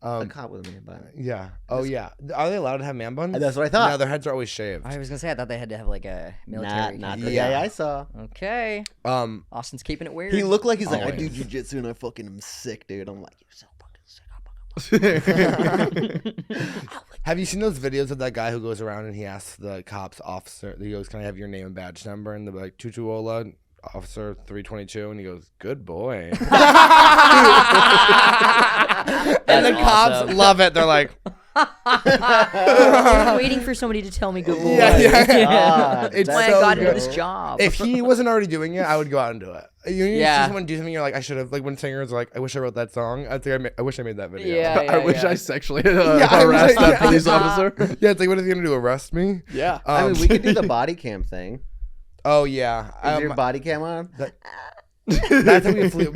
[SPEAKER 2] a cop with a man bun.
[SPEAKER 3] Yeah. Oh yeah. Are they allowed to have man buns?
[SPEAKER 2] That's what I thought.
[SPEAKER 3] No, their heads are always shaved.
[SPEAKER 1] I was gonna say I thought they had to have like a military.
[SPEAKER 2] Not
[SPEAKER 1] kind
[SPEAKER 2] the
[SPEAKER 1] of-
[SPEAKER 2] guy I saw.
[SPEAKER 1] Okay.
[SPEAKER 3] Austin's
[SPEAKER 1] Keeping it weird.
[SPEAKER 2] He looked like he's like, I
[SPEAKER 3] Always.
[SPEAKER 2] do jujitsu and I fucking am sick, dude. I'm like, you're so fucking sick.
[SPEAKER 3] Have you seen those videos of that guy who goes around and he asks the cops officer? He goes, "Can I have your name and badge number?" And they're like, "Tutuola, officer 322," and he goes, "Good boy." And the cops
[SPEAKER 1] awesome.
[SPEAKER 3] love it. They're like,
[SPEAKER 1] I'm waiting for somebody to tell me good boy.
[SPEAKER 3] Yeah, yeah.
[SPEAKER 2] God,
[SPEAKER 3] It's
[SPEAKER 1] That's why
[SPEAKER 3] so
[SPEAKER 1] I got into
[SPEAKER 3] good.
[SPEAKER 1] this job.
[SPEAKER 3] if he wasn't already doing it, I would go out and do it. You
[SPEAKER 1] Yeah.
[SPEAKER 3] see someone do something, you're like, I should have. Like when singers are like, I wish I wrote that song. I think I wish I made that video.
[SPEAKER 1] Yeah,
[SPEAKER 4] I wish
[SPEAKER 1] yeah.
[SPEAKER 4] I sexually
[SPEAKER 3] I
[SPEAKER 4] harassed
[SPEAKER 3] wish I-
[SPEAKER 4] that
[SPEAKER 3] yeah.
[SPEAKER 4] police officer.
[SPEAKER 3] Yeah, it's like, what is he gonna do? Arrest me?
[SPEAKER 4] Yeah.
[SPEAKER 2] I mean, we could do the body cam thing.
[SPEAKER 3] Oh yeah.
[SPEAKER 2] Is your body cam on?
[SPEAKER 3] That's how we flirt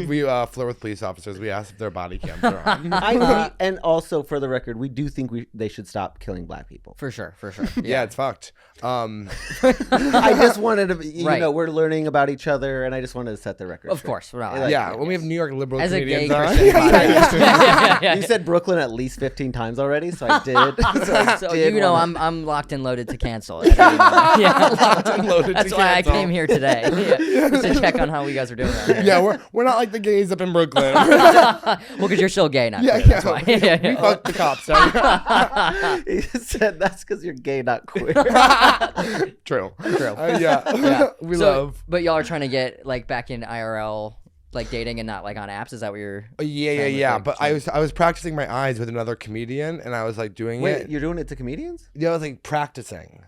[SPEAKER 3] with police officers. We ask if their body cams are on.
[SPEAKER 2] And also, for the record, we do think they should stop killing black people.
[SPEAKER 1] For sure.
[SPEAKER 3] Yeah, it's fucked.
[SPEAKER 2] I just wanted to, you
[SPEAKER 1] Right.
[SPEAKER 2] know, we're learning about each other, and I just wanted to set the record.
[SPEAKER 1] Of
[SPEAKER 2] straight.
[SPEAKER 1] course. We're not
[SPEAKER 2] Like,
[SPEAKER 3] Yeah, when we have New York liberal
[SPEAKER 1] As a gay
[SPEAKER 3] comedians on.
[SPEAKER 1] Christian podcast.
[SPEAKER 2] You said Brooklyn at least 15 times already, so I did.
[SPEAKER 1] So
[SPEAKER 2] did
[SPEAKER 1] you know
[SPEAKER 2] wanna-
[SPEAKER 1] I'm locked and loaded to cancel. Yeah.
[SPEAKER 3] Locked and loaded
[SPEAKER 1] That's
[SPEAKER 3] to
[SPEAKER 1] why I
[SPEAKER 3] cancel.
[SPEAKER 1] came here today. Yeah. Just to check on how you guys are doing.
[SPEAKER 3] Yeah, we're not like the gays up in Brooklyn.
[SPEAKER 1] Well, because you're still gay, not
[SPEAKER 3] Yeah,
[SPEAKER 1] queer, that's why.
[SPEAKER 3] we fucked the cops. Sorry.
[SPEAKER 2] He said that's because you're gay, not queer.
[SPEAKER 3] True.
[SPEAKER 1] True.
[SPEAKER 3] Yeah. We
[SPEAKER 1] So-
[SPEAKER 3] love.
[SPEAKER 1] But y'all are trying to get like back in IRL, like dating and not like on apps. Is that what you're?
[SPEAKER 3] Yeah.
[SPEAKER 1] Like,
[SPEAKER 3] But I was practicing my eyes with another comedian, and I was like doing
[SPEAKER 2] Wait,
[SPEAKER 3] it.
[SPEAKER 2] you're doing it to comedians
[SPEAKER 3] Yeah, I was like practicing.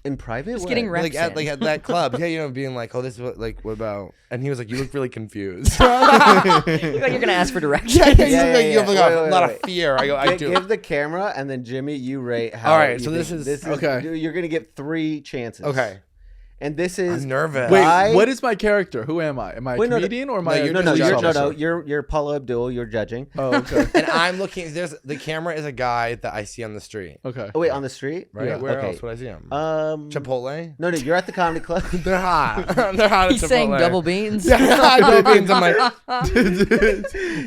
[SPEAKER 2] in private?
[SPEAKER 1] Just
[SPEAKER 2] What?
[SPEAKER 1] getting reps
[SPEAKER 3] Like
[SPEAKER 1] in.
[SPEAKER 3] at that club. Yeah, you know, being like, oh, this is what what about? And he was like, you look really confused.
[SPEAKER 1] You look like you're gonna ask for directions.
[SPEAKER 3] You look like
[SPEAKER 2] yeah,
[SPEAKER 3] you have like
[SPEAKER 2] yeah.
[SPEAKER 3] a
[SPEAKER 2] Wait,
[SPEAKER 3] lot
[SPEAKER 2] wait.
[SPEAKER 3] of fear. I go, I do.
[SPEAKER 2] Give the camera, and then Jimmy, you rate how.
[SPEAKER 3] All right,
[SPEAKER 2] you
[SPEAKER 3] so
[SPEAKER 2] think-
[SPEAKER 3] this is- okay.
[SPEAKER 2] You're gonna get 3 chances.
[SPEAKER 3] Okay.
[SPEAKER 2] And this is
[SPEAKER 3] I'm nervous.
[SPEAKER 4] Wait,
[SPEAKER 2] I-
[SPEAKER 4] what is my character? Who am I? Am I a
[SPEAKER 2] Wait, no, no.
[SPEAKER 4] comedian or am I?
[SPEAKER 3] No,
[SPEAKER 4] a
[SPEAKER 3] you're
[SPEAKER 2] No,
[SPEAKER 3] just
[SPEAKER 2] you're,
[SPEAKER 3] judge.
[SPEAKER 2] you're Paula Abdul. You're judging.
[SPEAKER 4] Oh, okay.
[SPEAKER 3] And I'm looking. The camera is a guy that I see on the street.
[SPEAKER 4] Okay.
[SPEAKER 2] Oh wait, on the street?
[SPEAKER 3] Right?
[SPEAKER 4] Yeah.
[SPEAKER 3] Where
[SPEAKER 2] Okay.
[SPEAKER 3] else would I see him? Chipotle.
[SPEAKER 2] No, you're at the comedy club.
[SPEAKER 3] They're hot. They're hot. At
[SPEAKER 1] He's saying
[SPEAKER 3] Chipotle.
[SPEAKER 1] double beans.
[SPEAKER 3] Yeah, double beans. I'm like,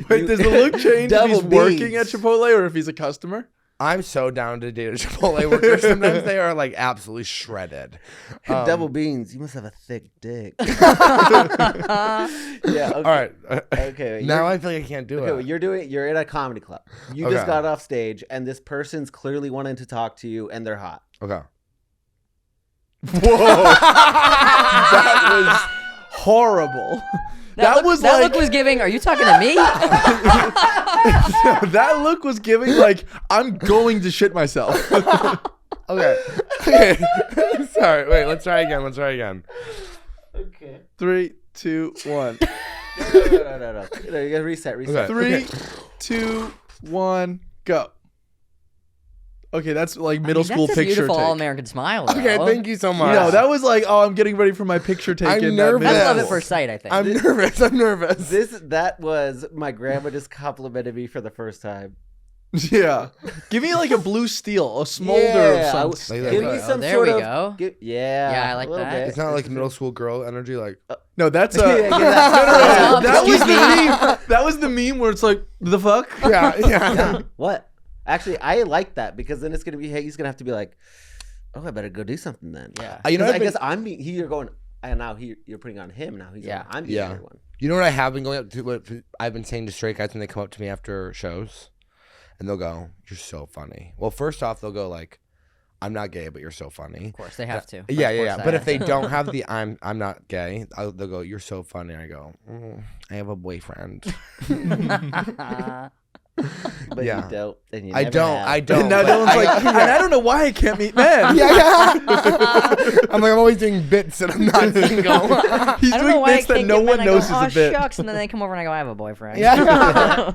[SPEAKER 4] Wait, does the look change if
[SPEAKER 2] Double
[SPEAKER 4] he's working
[SPEAKER 2] beans.
[SPEAKER 4] at Chipotle or if he's a customer?
[SPEAKER 3] I'm so down to date a Chipotle worker. Sometimes they are like absolutely shredded.
[SPEAKER 2] Double beans. You must have a thick dick. Yeah. Okay.
[SPEAKER 3] All right.
[SPEAKER 2] Okay.
[SPEAKER 3] Now I feel like I can't do
[SPEAKER 2] Okay, well,
[SPEAKER 3] it.
[SPEAKER 2] you're in a comedy club. You just got off stage, and this person's clearly wanting to talk to you, and they're hot.
[SPEAKER 3] Okay.
[SPEAKER 4] Whoa. That was horrible. That
[SPEAKER 1] look was giving. Are you talking to me?
[SPEAKER 4] That look was giving like I'm going to shit myself.
[SPEAKER 3] Okay. Sorry. Wait. Let's try again.
[SPEAKER 2] Okay.
[SPEAKER 4] 3, 2, 1.
[SPEAKER 2] No. You gotta reset.
[SPEAKER 3] Okay.
[SPEAKER 4] 3, 2, 1, go. Okay, that's like middle school
[SPEAKER 1] that's a
[SPEAKER 4] picture
[SPEAKER 1] beautiful
[SPEAKER 4] take.
[SPEAKER 1] all-American smile.
[SPEAKER 3] Okay.
[SPEAKER 1] though.
[SPEAKER 3] Thank you so much.
[SPEAKER 4] No, that was like, oh, I'm getting ready for my picture taken.
[SPEAKER 3] I'm nervous.
[SPEAKER 1] That's love
[SPEAKER 3] Yes.
[SPEAKER 1] at first sight, I think.
[SPEAKER 3] I'm nervous.
[SPEAKER 2] That was my grandma just complimented me for the first time.
[SPEAKER 4] Yeah. Give me like a blue steel, a smolder
[SPEAKER 2] Yeah,
[SPEAKER 4] of some.
[SPEAKER 3] Like
[SPEAKER 2] Give
[SPEAKER 3] that.
[SPEAKER 2] me some
[SPEAKER 1] there
[SPEAKER 2] sort
[SPEAKER 1] we
[SPEAKER 2] of.
[SPEAKER 1] go.
[SPEAKER 2] Yeah.
[SPEAKER 1] Yeah, I like
[SPEAKER 2] a little
[SPEAKER 1] that.
[SPEAKER 2] bit.
[SPEAKER 3] It's not like middle school girl energy. Like
[SPEAKER 4] No, that's
[SPEAKER 2] Yeah,
[SPEAKER 4] a.
[SPEAKER 2] give that.
[SPEAKER 4] That was
[SPEAKER 1] Excuse
[SPEAKER 4] the
[SPEAKER 1] me.
[SPEAKER 4] meme. That was the meme where it's like, the fuck?
[SPEAKER 3] yeah.
[SPEAKER 2] What? Actually, I like that because then it's gonna be. Hey, he's gonna have to be like, oh, I better go do something then.
[SPEAKER 1] Yeah.
[SPEAKER 3] You know,
[SPEAKER 2] I
[SPEAKER 3] I've been-
[SPEAKER 2] guess I'm being. You're going. And now you're putting on him. Now he's.
[SPEAKER 1] Yeah.
[SPEAKER 2] Going, I'm being
[SPEAKER 3] Yeah.
[SPEAKER 2] everyone.
[SPEAKER 3] You know what I have been going up to? What I've been saying to straight guys when they come up to me after shows, and they'll go, "You're so funny." Well, first off, they'll go like, "I'm not gay, but you're so funny."
[SPEAKER 1] Of course, they have to.
[SPEAKER 3] Yeah. But if they don't have the "I'm not gay," they'll go, "You're so funny." I go, "I have a boyfriend."
[SPEAKER 2] But
[SPEAKER 3] Yeah.
[SPEAKER 2] you don't. And you
[SPEAKER 3] I
[SPEAKER 2] never
[SPEAKER 3] don't.
[SPEAKER 2] have.
[SPEAKER 3] I don't.
[SPEAKER 4] And now
[SPEAKER 3] but
[SPEAKER 4] Dylan's
[SPEAKER 3] I-
[SPEAKER 4] like, and I don't know why I can't meet men.
[SPEAKER 3] yeah. I'm like, I'm always doing bits and I'm not single.
[SPEAKER 4] He's
[SPEAKER 1] I don't know
[SPEAKER 4] doing
[SPEAKER 1] why I
[SPEAKER 4] bits that
[SPEAKER 1] can't
[SPEAKER 4] no
[SPEAKER 1] get
[SPEAKER 4] one
[SPEAKER 1] men.
[SPEAKER 4] knows is
[SPEAKER 1] I go,
[SPEAKER 4] a bit.
[SPEAKER 1] shucks, and then they come over and I go, I have a boyfriend.
[SPEAKER 3] Yeah.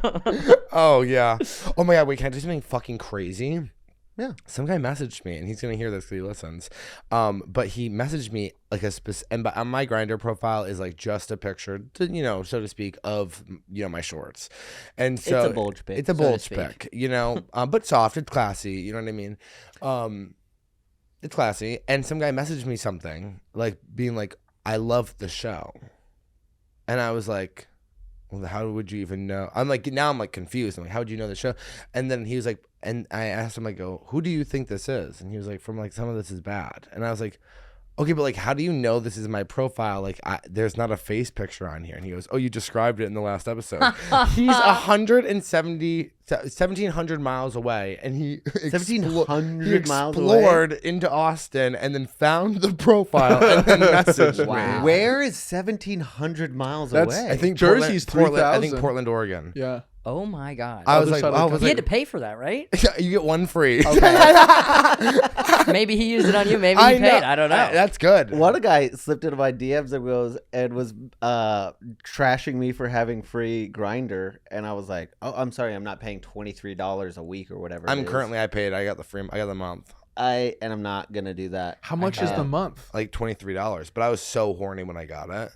[SPEAKER 3] Oh yeah. Oh my god. Wait, can I do something fucking crazy?
[SPEAKER 2] Yeah.
[SPEAKER 3] Some guy messaged me, and he's gonna hear this because he listens. But he messaged me like a and on my Grindr profile is like just a picture, to, so to speak, of my shorts, and so
[SPEAKER 2] It's a bulge pic.
[SPEAKER 3] It's a
[SPEAKER 1] so to
[SPEAKER 3] bulge
[SPEAKER 1] speak.
[SPEAKER 3] pic, but soft. It's classy. You know what I mean? It's classy. And some guy messaged me something like being like, "I love the show," and I was like, well, how would you even know? I'm like, now I'm like confused. I'm like, how would you know the show? And then he was like, and I asked him, I go, who do you think this is? And he was like, from like, some of this is bad. And I was like, okay, but like, how do you know this is my profile? Like, there's not a face picture on here. And he goes, oh, you described it in the last episode. He's 1,700 miles away, and he
[SPEAKER 2] 1,700 miles away?
[SPEAKER 3] explored into Austin and then found the profile and then messaged
[SPEAKER 1] Wow.
[SPEAKER 3] me.
[SPEAKER 2] Where is 1,700 miles
[SPEAKER 4] That's-
[SPEAKER 2] away?
[SPEAKER 3] I think
[SPEAKER 4] Jersey's
[SPEAKER 3] Portland, I
[SPEAKER 4] 3,000.
[SPEAKER 3] think Portland, Oregon.
[SPEAKER 4] Yeah.
[SPEAKER 1] Oh my god.
[SPEAKER 3] I was
[SPEAKER 4] Other
[SPEAKER 3] like,
[SPEAKER 4] side of the
[SPEAKER 3] I was
[SPEAKER 1] He
[SPEAKER 3] like,
[SPEAKER 1] had to pay for that, right?
[SPEAKER 3] you get one free.
[SPEAKER 1] Maybe he used it on you. Maybe
[SPEAKER 3] I
[SPEAKER 1] he paid.
[SPEAKER 3] know.
[SPEAKER 1] I don't know.
[SPEAKER 3] That's good.
[SPEAKER 2] One guy slipped into my DMs and was trashing me for having free Grinder, and I was like, "Oh, I'm sorry, I'm not paying $23 a week or whatever."
[SPEAKER 3] I'm
[SPEAKER 2] it is.
[SPEAKER 3] currently. I paid. I got the month.
[SPEAKER 2] and I'm not gonna do that.
[SPEAKER 4] How much is the month?
[SPEAKER 3] Like $23. But I was so horny when I got it.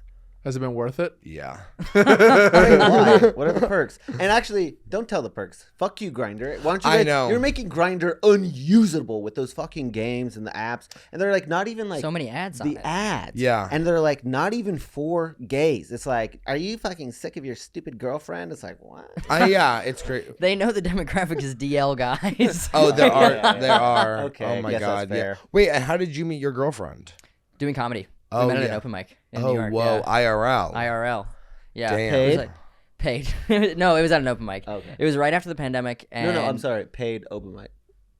[SPEAKER 4] Has it been worth it?
[SPEAKER 3] Yeah.
[SPEAKER 2] Wait, why? What are the perks? And actually, don't tell the perks. Fuck you, Grinder. Why don't you?
[SPEAKER 3] I
[SPEAKER 2] guys-
[SPEAKER 3] know.
[SPEAKER 2] You're making Grinder unusable with those fucking games and the apps, and they're like not even like
[SPEAKER 1] So many ads on
[SPEAKER 2] the
[SPEAKER 1] it.
[SPEAKER 2] ads.
[SPEAKER 3] Yeah.
[SPEAKER 2] And they're like not even for gays. It's like, are you fucking sick of your stupid girlfriend? It's like, what?
[SPEAKER 3] Yeah. It's great.
[SPEAKER 1] They know the demographic is DL guys.
[SPEAKER 3] Oh, there are.
[SPEAKER 2] Yeah.
[SPEAKER 3] There are.
[SPEAKER 2] Okay,
[SPEAKER 3] Oh my
[SPEAKER 2] guess that's
[SPEAKER 3] god. Yeah.
[SPEAKER 2] fair.
[SPEAKER 3] Wait. And how did you meet your girlfriend?
[SPEAKER 1] Doing comedy.
[SPEAKER 3] Oh,
[SPEAKER 1] We met at
[SPEAKER 3] yeah.
[SPEAKER 1] an open mic in
[SPEAKER 3] Oh
[SPEAKER 1] New York.
[SPEAKER 3] whoa.
[SPEAKER 1] Yeah.
[SPEAKER 3] IRL.
[SPEAKER 1] IRL. Yeah.
[SPEAKER 3] Damn.
[SPEAKER 1] It was
[SPEAKER 2] Paid?
[SPEAKER 1] paid. No, it was at an open mic.
[SPEAKER 2] Okay.
[SPEAKER 1] It was right after the pandemic. And
[SPEAKER 2] No, I'm sorry. Paid open mic.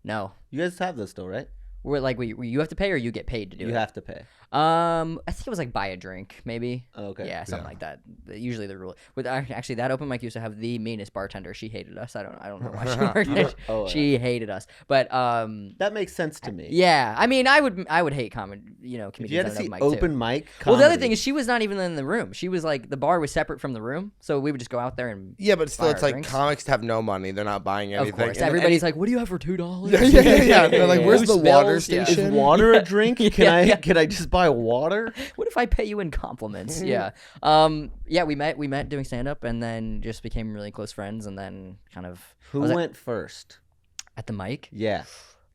[SPEAKER 1] No.
[SPEAKER 2] You guys have this still, right?
[SPEAKER 1] We're like, you have to pay or you get paid to do
[SPEAKER 2] You
[SPEAKER 1] it.
[SPEAKER 2] have to pay.
[SPEAKER 1] I think it was like buy a drink, maybe.
[SPEAKER 2] Okay.
[SPEAKER 1] Yeah, something
[SPEAKER 3] Yeah.
[SPEAKER 1] like that. Usually the rule. With actually that open mic used to have the meanest bartender. She hated us. I don't know why she worked there.
[SPEAKER 2] Oh,
[SPEAKER 1] She hated us. But
[SPEAKER 2] That makes sense to me.
[SPEAKER 1] yeah, I mean, I would hate comedy. Comedians
[SPEAKER 2] If you had
[SPEAKER 1] at
[SPEAKER 2] to
[SPEAKER 1] an
[SPEAKER 2] see
[SPEAKER 1] open mic too.
[SPEAKER 2] open mic,
[SPEAKER 1] Well, the other
[SPEAKER 2] comedy-
[SPEAKER 1] thing is she was not even in the room. She was like the bar was separate from the room, so we would just go out there and.
[SPEAKER 3] Yeah, but still,
[SPEAKER 1] Buy
[SPEAKER 3] it's
[SPEAKER 1] our
[SPEAKER 3] like
[SPEAKER 1] drinks.
[SPEAKER 3] comics have no money. They're not buying anything.
[SPEAKER 1] Of course,
[SPEAKER 3] And
[SPEAKER 1] everybody's like, "What do you have for $2?"
[SPEAKER 3] Yeah. They're like, "Where's
[SPEAKER 1] Who
[SPEAKER 3] the water
[SPEAKER 1] spills? Yeah.
[SPEAKER 3] station?"
[SPEAKER 2] is water a drink? Can
[SPEAKER 1] Yeah.
[SPEAKER 2] I just buy water?
[SPEAKER 1] What if I pay you in compliments? Yeah. Yeah, we met doing stand up and then just became really close friends and then kind of
[SPEAKER 2] Who
[SPEAKER 1] was it
[SPEAKER 2] went first?
[SPEAKER 1] at the mic.
[SPEAKER 2] Yeah.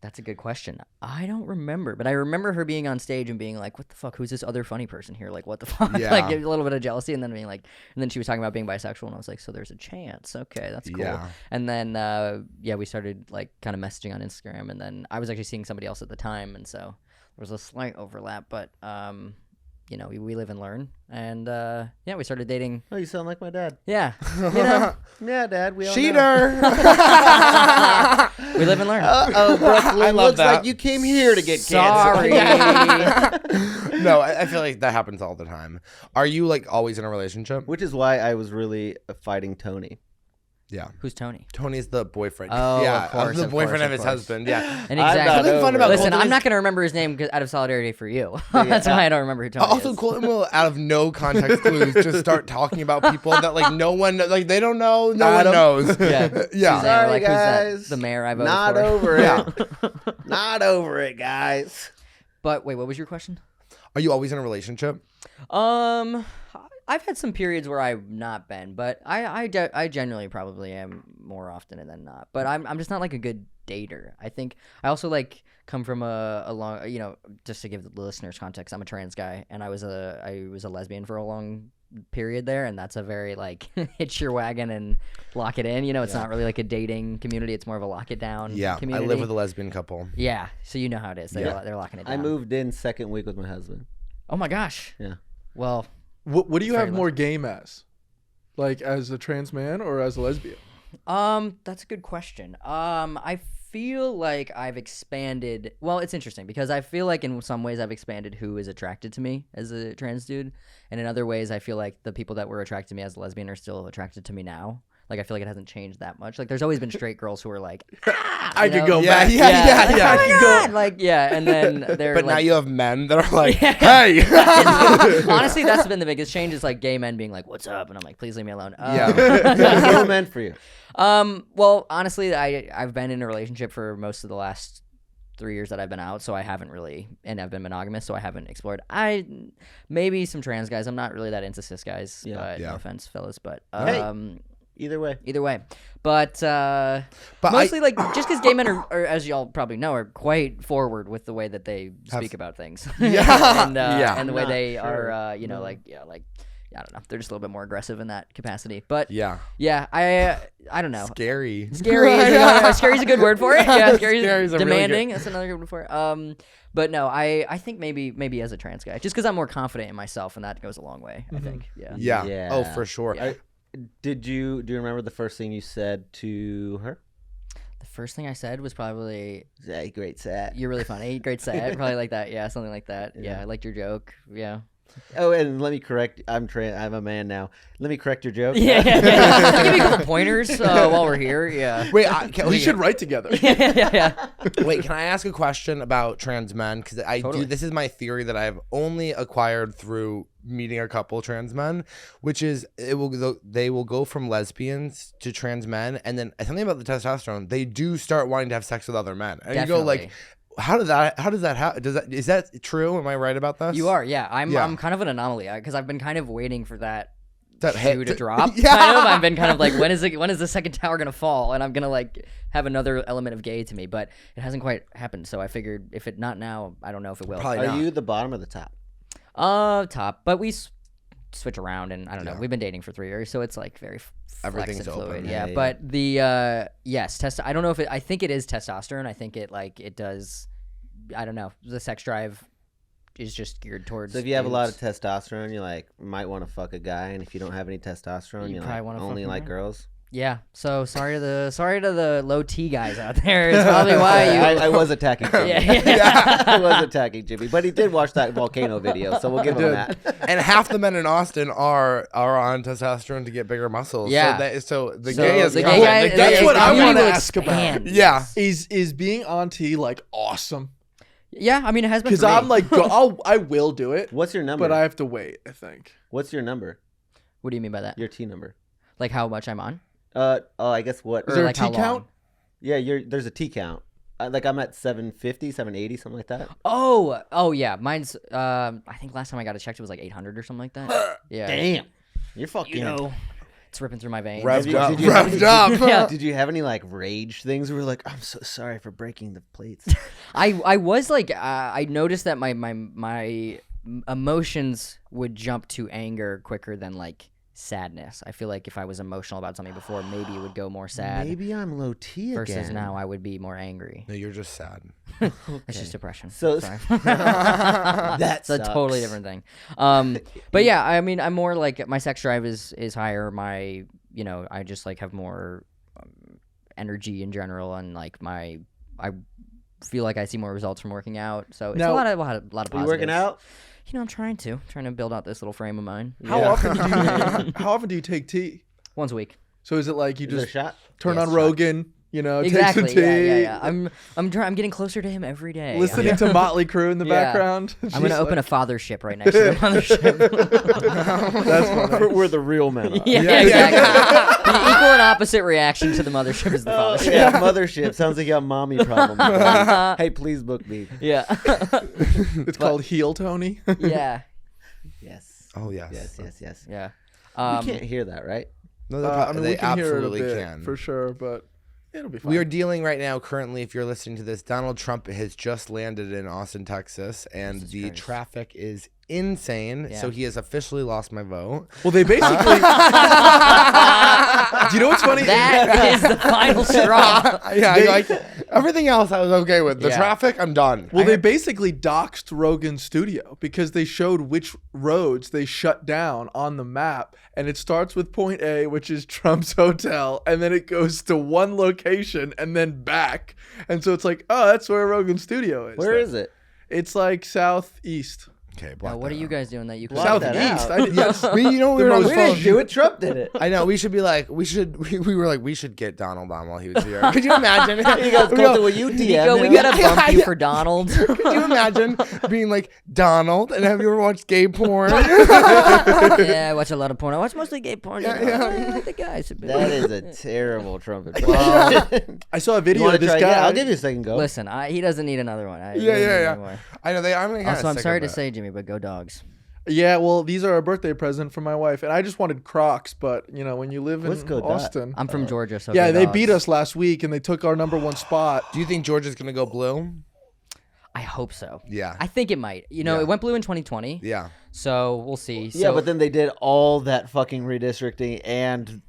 [SPEAKER 1] That's a good question. I don't remember, but I remember her being on stage and being like, "What the fuck? Who's this other funny person here? Like, what the fuck?"
[SPEAKER 3] Yeah.
[SPEAKER 1] Like a little bit of jealousy, and then being like, and then she was talking about being bisexual, and I was like, "So there's a chance? Okay, that's cool."
[SPEAKER 3] Yeah.
[SPEAKER 1] And then we started like kind of messaging on Instagram, and then I was actually seeing somebody else at the time, and so there was a slight overlap, but you know, we live and learn, and we started dating.
[SPEAKER 2] Oh, you sound like my dad.
[SPEAKER 1] Yeah, you know,
[SPEAKER 2] Yeah, Dad. We all know.
[SPEAKER 3] Cheater.
[SPEAKER 1] we live and learn.
[SPEAKER 2] Oh, Brooklyn.
[SPEAKER 3] I love
[SPEAKER 2] looks
[SPEAKER 3] that.
[SPEAKER 2] like you came here to get
[SPEAKER 1] Sorry.
[SPEAKER 2] canceled.
[SPEAKER 3] No, I feel like that happens all the time. Are you like always in a relationship?
[SPEAKER 2] Which is why I was really fighting Tony.
[SPEAKER 3] Yeah.
[SPEAKER 1] Who's Tony?
[SPEAKER 3] Tony's the boyfriend.
[SPEAKER 1] Oh,
[SPEAKER 3] yeah,
[SPEAKER 1] of course,
[SPEAKER 3] the
[SPEAKER 1] of
[SPEAKER 3] boyfriend
[SPEAKER 1] course,
[SPEAKER 3] of his
[SPEAKER 1] of course.
[SPEAKER 3] husband. Yeah.
[SPEAKER 1] And
[SPEAKER 2] I'm
[SPEAKER 1] exactly.
[SPEAKER 2] not
[SPEAKER 3] Something fun
[SPEAKER 2] over
[SPEAKER 3] about
[SPEAKER 2] it.
[SPEAKER 1] Listen,
[SPEAKER 3] Colton
[SPEAKER 1] I'm
[SPEAKER 3] is-
[SPEAKER 1] not going to remember his name out of solidarity for you. That's why I don't remember who Tony
[SPEAKER 3] Also,
[SPEAKER 1] is.
[SPEAKER 3] Colton will, out of no context clues, just start talking about people that like no one, like they don't know, no one
[SPEAKER 4] Adam.
[SPEAKER 3] knows.
[SPEAKER 1] Yeah.
[SPEAKER 3] Yeah.
[SPEAKER 1] Suzanne,
[SPEAKER 2] Sorry,
[SPEAKER 1] like, who's that?
[SPEAKER 2] guys.
[SPEAKER 1] The mayor I voted
[SPEAKER 2] Not
[SPEAKER 1] for.
[SPEAKER 2] over
[SPEAKER 3] Yeah.
[SPEAKER 2] it. Not over it, guys.
[SPEAKER 1] But wait, what was your question?
[SPEAKER 3] Are you always in a relationship?
[SPEAKER 1] I've had some periods where I've not been, but I generally probably am more often than not. But I'm just not like a good dater. I think I also like come from a long, you know, just to give the listeners context, I'm a trans guy, and I was a lesbian for a long period there, and that's a very like hitch your wagon and lock it in. You know, it's not really like a dating community. It's more of a lock it down.
[SPEAKER 3] Yeah.
[SPEAKER 1] community.
[SPEAKER 3] I live with a lesbian couple.
[SPEAKER 1] Yeah, so you know how it is. They're locking it down.
[SPEAKER 2] I moved in second week with my husband.
[SPEAKER 1] Oh my gosh.
[SPEAKER 2] Yeah.
[SPEAKER 1] Well,
[SPEAKER 4] What do you
[SPEAKER 1] Very
[SPEAKER 4] have more game as? Like as a trans man or as a lesbian?
[SPEAKER 1] that's a good question. I feel like I've expanded. Well, it's interesting because I feel like in some ways I've expanded who is attracted to me as a trans dude, and in other ways I feel like the people that were attracted to me as a lesbian are still attracted to me now. Like I feel like it hasn't changed that much. Like there's always been straight girls who are like,
[SPEAKER 4] I could
[SPEAKER 1] know?
[SPEAKER 4] go
[SPEAKER 3] Yeah,
[SPEAKER 4] back.
[SPEAKER 3] yeah, yeah.
[SPEAKER 1] oh my God! Like yeah, and then they're
[SPEAKER 3] But
[SPEAKER 1] like,
[SPEAKER 3] now you have men that are like, hey.
[SPEAKER 1] honestly, that's been the biggest change. Is like gay men being like, "What's up?" and I'm like, "Please leave me alone."
[SPEAKER 3] Yeah.
[SPEAKER 2] That's all meant for you.
[SPEAKER 1] Well, honestly, I've been in a relationship for most of the last 3 years that I've been out, so I haven't really, and I've been monogamous, so I haven't explored. Maybe some trans guys. I'm not really that into cis guys.
[SPEAKER 2] Yeah.
[SPEAKER 1] But
[SPEAKER 3] Yeah.
[SPEAKER 1] no offense, fellas, but
[SPEAKER 2] Hey. Either way.
[SPEAKER 1] either way, but
[SPEAKER 3] But
[SPEAKER 1] mostly like just because gay men are, as y'all probably know, are quite forward with the way that they speak about things.
[SPEAKER 3] Yeah.
[SPEAKER 1] and
[SPEAKER 3] Yeah.
[SPEAKER 1] and the way
[SPEAKER 2] Not
[SPEAKER 1] they
[SPEAKER 2] sure.
[SPEAKER 1] are, you know, like I don't know, they're just a little bit more aggressive in that capacity. But
[SPEAKER 3] Yeah.
[SPEAKER 1] I don't know.
[SPEAKER 3] Scary.
[SPEAKER 1] Scary is, scary's a good word for it. Yeah,
[SPEAKER 3] Scary's
[SPEAKER 1] scary's
[SPEAKER 3] a really
[SPEAKER 1] demanding. That's another good word for it. But no, I think maybe as a trans guy, just because I'm more confident in myself, and that goes a long way. I think. Yeah.
[SPEAKER 3] Yeah.
[SPEAKER 2] Yeah.
[SPEAKER 3] Oh, for sure.
[SPEAKER 1] Yeah.
[SPEAKER 2] Do you remember the first thing you said to her?
[SPEAKER 1] The first thing I said was probably,
[SPEAKER 2] Hey, great set.
[SPEAKER 1] "You're really funny." Great set. Probably like that. Yeah, something like that. Yeah, I liked your joke. Yeah.
[SPEAKER 2] Oh, and let me correct. I'm a man now. Let me correct your joke.
[SPEAKER 1] Yeah. I'll give you a couple pointers while we're here. Yeah.
[SPEAKER 3] Wait,
[SPEAKER 4] We should write together.
[SPEAKER 1] yeah.
[SPEAKER 3] Wait, can I ask a question about trans men? Because
[SPEAKER 1] Totally.
[SPEAKER 3] this is my theory that I've only acquired through meeting a couple trans men, which is they will go from lesbians to trans men, and then something about the testosterone, they do start wanting to have sex with other men, and you go like, how does that happen? Is that true? Am I right about this?
[SPEAKER 1] You are. Yeah. I'm
[SPEAKER 3] Yeah.
[SPEAKER 1] I'm kind of an anomaly because I've been kind of waiting for that
[SPEAKER 3] That
[SPEAKER 1] shoe to drop.
[SPEAKER 3] Yeah.
[SPEAKER 1] Kind of. I've been kind of like, when is the second tower gonna fall, and I'm gonna like have another element of gay to me, but it hasn't quite happened. So I figured if it not now, I don't know if it will.
[SPEAKER 3] Probably
[SPEAKER 2] Are
[SPEAKER 3] not.
[SPEAKER 2] you the bottom or the top?
[SPEAKER 1] Top, but we switch around, and I don't know.
[SPEAKER 3] Yeah.
[SPEAKER 1] We've been dating for 3 years, so it's like very
[SPEAKER 3] Everything's
[SPEAKER 1] flex and fluid.
[SPEAKER 3] open.
[SPEAKER 1] Yeah,
[SPEAKER 2] Yeah,
[SPEAKER 1] but the yes, I don't know if I think it is testosterone. I think it does. I don't know. The sex drive is just geared towards.
[SPEAKER 2] So if you have a lot of
[SPEAKER 1] dudes.
[SPEAKER 2] testosterone, you like might want to fuck a guy, and if you don't have any testosterone,
[SPEAKER 1] You
[SPEAKER 2] you
[SPEAKER 1] probably
[SPEAKER 2] like
[SPEAKER 1] wanna
[SPEAKER 2] only
[SPEAKER 1] fuck
[SPEAKER 2] like
[SPEAKER 1] him.
[SPEAKER 2] girls.
[SPEAKER 1] Yeah. So sorry to the low T guys out there. It's probably why you.
[SPEAKER 2] I was attacking Jimmy.
[SPEAKER 1] Yeah.
[SPEAKER 2] I was attacking Jimmy, but he did watch that volcano video, so we'll give him that.
[SPEAKER 3] And half the men in Austin are on testosterone to get bigger muscles.
[SPEAKER 1] Yeah.
[SPEAKER 3] So the
[SPEAKER 1] So
[SPEAKER 3] gay is
[SPEAKER 1] the
[SPEAKER 3] coming.
[SPEAKER 1] gay guy.
[SPEAKER 3] The
[SPEAKER 4] That's
[SPEAKER 3] gay
[SPEAKER 4] what
[SPEAKER 3] is
[SPEAKER 4] I
[SPEAKER 3] coming.
[SPEAKER 4] want to
[SPEAKER 1] will
[SPEAKER 4] ask about.
[SPEAKER 1] expand.
[SPEAKER 3] Yeah.
[SPEAKER 4] Is being on T like awesome?
[SPEAKER 1] Yeah, I mean it has been.
[SPEAKER 4] Because
[SPEAKER 1] for me.
[SPEAKER 4] I'm like, I will do it,
[SPEAKER 2] What's your number?
[SPEAKER 4] but I have to wait. I think.
[SPEAKER 2] What's your number?
[SPEAKER 1] What do you mean by that?
[SPEAKER 2] Your T number?
[SPEAKER 1] Like how much I'm on?
[SPEAKER 2] I guess what?
[SPEAKER 4] Is there
[SPEAKER 1] like
[SPEAKER 4] a
[SPEAKER 1] how
[SPEAKER 4] T
[SPEAKER 1] long?
[SPEAKER 4] count?
[SPEAKER 2] Yeah, there's a T count. Like I'm at 750, 780, something like that.
[SPEAKER 1] Oh yeah. Mine's. I think last time I got it checked, it was like 800 or something like that. Yeah.
[SPEAKER 2] Damn, you're fucking.
[SPEAKER 1] It's ripping through my veins.
[SPEAKER 3] Revved up.
[SPEAKER 2] Did you have
[SPEAKER 3] Revved up.
[SPEAKER 1] Yeah.
[SPEAKER 2] Did you have any like rage things where you're like, I'm so sorry for breaking the plates?
[SPEAKER 1] I was like, I noticed that my emotions would jump to anger quicker than like sadness. I feel like if I was emotional about something before, maybe it would go more sad.
[SPEAKER 2] Maybe I'm low T
[SPEAKER 1] versus
[SPEAKER 2] again.
[SPEAKER 1] now I would be more angry.
[SPEAKER 3] No, you're just sad.
[SPEAKER 1] It's just depression.
[SPEAKER 2] So
[SPEAKER 1] Sorry.
[SPEAKER 2] that's
[SPEAKER 1] It's a totally different thing. But yeah, I mean, I'm more like my sex drive is higher. My, I just like have more energy in general, and like I feel like I see more results from working out. So it's
[SPEAKER 4] Now-
[SPEAKER 1] a lot of positives.
[SPEAKER 2] Are you working out?
[SPEAKER 1] I'm trying to build out this little frame of mine.
[SPEAKER 4] How often do you take tea?
[SPEAKER 1] Once a week.
[SPEAKER 4] So is it like you
[SPEAKER 2] Is there a
[SPEAKER 4] just
[SPEAKER 2] shot?
[SPEAKER 4] turn
[SPEAKER 1] Yes,
[SPEAKER 4] on
[SPEAKER 1] shot.
[SPEAKER 4] Rogan,
[SPEAKER 1] Exactly.
[SPEAKER 4] take some tea,
[SPEAKER 1] Yeah. I'm getting closer to him every day.
[SPEAKER 4] listening to Motley Crue in the
[SPEAKER 1] Yeah.
[SPEAKER 4] background?
[SPEAKER 1] I'm gonna open a fathership right next to the mothership.
[SPEAKER 4] That's funny.
[SPEAKER 2] Where the real men are.
[SPEAKER 1] Yeah, exactly. The equal and opposite reaction to the mothership is the
[SPEAKER 2] Oh,
[SPEAKER 1] fathership.
[SPEAKER 2] yeah, mothership. Sounds like you have mommy problems. Hey, please book me.
[SPEAKER 1] Yeah.
[SPEAKER 4] It's called Heel Tony.
[SPEAKER 1] Yeah.
[SPEAKER 2] Yes.
[SPEAKER 3] Oh, yes.
[SPEAKER 2] Yes.
[SPEAKER 1] Yeah.
[SPEAKER 2] You can't hear that, right?
[SPEAKER 3] No,
[SPEAKER 4] I mean,
[SPEAKER 3] they
[SPEAKER 4] we can hear it a
[SPEAKER 3] absolutely
[SPEAKER 4] bit,
[SPEAKER 3] can.
[SPEAKER 4] for sure, but it'll be fine.
[SPEAKER 3] We are dealing right now, currently, if you're listening to this, Donald Trump has just landed in Austin, Texas, and
[SPEAKER 1] Jesus
[SPEAKER 3] the
[SPEAKER 1] Christ.
[SPEAKER 3] traffic is insane.
[SPEAKER 1] Yeah.
[SPEAKER 3] So he has officially lost my vote.
[SPEAKER 4] Well, they basically. Do you know what's funny?
[SPEAKER 1] That is the final straw.
[SPEAKER 3] Yeah, everything else I was okay with. The
[SPEAKER 1] Yeah.
[SPEAKER 3] traffic, I'm done.
[SPEAKER 4] Well, they basically doxed Rogan's studio because they showed which roads they shut down on the map. And it starts with point A, which is Trump's hotel. And then it goes to one location and then back. And so it's like, oh, that's where Rogan's studio is.
[SPEAKER 2] Where is it?
[SPEAKER 4] It's like southeast.
[SPEAKER 3] Okay,
[SPEAKER 1] Now, what are you guys doing that you could
[SPEAKER 2] Block that
[SPEAKER 4] Southeast.
[SPEAKER 2] out.
[SPEAKER 4] I did, yes.
[SPEAKER 3] We, you know, we were on the
[SPEAKER 4] most
[SPEAKER 2] We
[SPEAKER 3] phone.
[SPEAKER 2] didn't do it. Trump did it.
[SPEAKER 3] I know. We should be like, we were like, we should get Donald on while he was here. Could you imagine?
[SPEAKER 2] He goes, Colton, will you DM
[SPEAKER 1] Nico, we
[SPEAKER 2] him?
[SPEAKER 1] gotta bump you for Donald.
[SPEAKER 3] Could you imagine being like Donald? And have you ever watched gay porn?
[SPEAKER 1] Yeah, I watch a lot of porn. I watch mostly gay porn.
[SPEAKER 3] Yeah,
[SPEAKER 1] you know.
[SPEAKER 3] yeah.
[SPEAKER 1] I like the guys.
[SPEAKER 2] That is a terrible Trump impression.
[SPEAKER 4] I saw a
[SPEAKER 2] You
[SPEAKER 4] video
[SPEAKER 2] want
[SPEAKER 4] of
[SPEAKER 2] to
[SPEAKER 4] this
[SPEAKER 2] try
[SPEAKER 4] guy.
[SPEAKER 2] again? I'll give you a second go.
[SPEAKER 1] Listen, he doesn't need another one. He
[SPEAKER 3] Yeah,
[SPEAKER 1] doesn't
[SPEAKER 3] yeah,
[SPEAKER 1] need
[SPEAKER 3] yeah.
[SPEAKER 1] anymore.
[SPEAKER 3] I know. I'm kinda
[SPEAKER 1] Also, I'm
[SPEAKER 3] sick
[SPEAKER 1] sorry
[SPEAKER 3] of
[SPEAKER 1] to
[SPEAKER 3] it.
[SPEAKER 1] say, Jimmy, but go dogs.
[SPEAKER 4] Yeah, well, these are a birthday present from my wife. And I just wanted Crocs. But, when you live
[SPEAKER 2] Let's
[SPEAKER 4] in
[SPEAKER 2] go, Dot.
[SPEAKER 4] Austin.
[SPEAKER 1] I'm from Georgia, so
[SPEAKER 4] Yeah,
[SPEAKER 1] go
[SPEAKER 4] they
[SPEAKER 1] dogs.
[SPEAKER 4] beat us last week and they took our #1 spot.
[SPEAKER 3] Do you think Georgia's gonna go blue?
[SPEAKER 1] I hope so.
[SPEAKER 3] Yeah.
[SPEAKER 1] I think it might.
[SPEAKER 3] Yeah.
[SPEAKER 1] It went blue in 2020.
[SPEAKER 3] Yeah.
[SPEAKER 1] So we'll see.
[SPEAKER 2] Yeah,
[SPEAKER 1] So-
[SPEAKER 2] but then they did all that fucking redistricting, and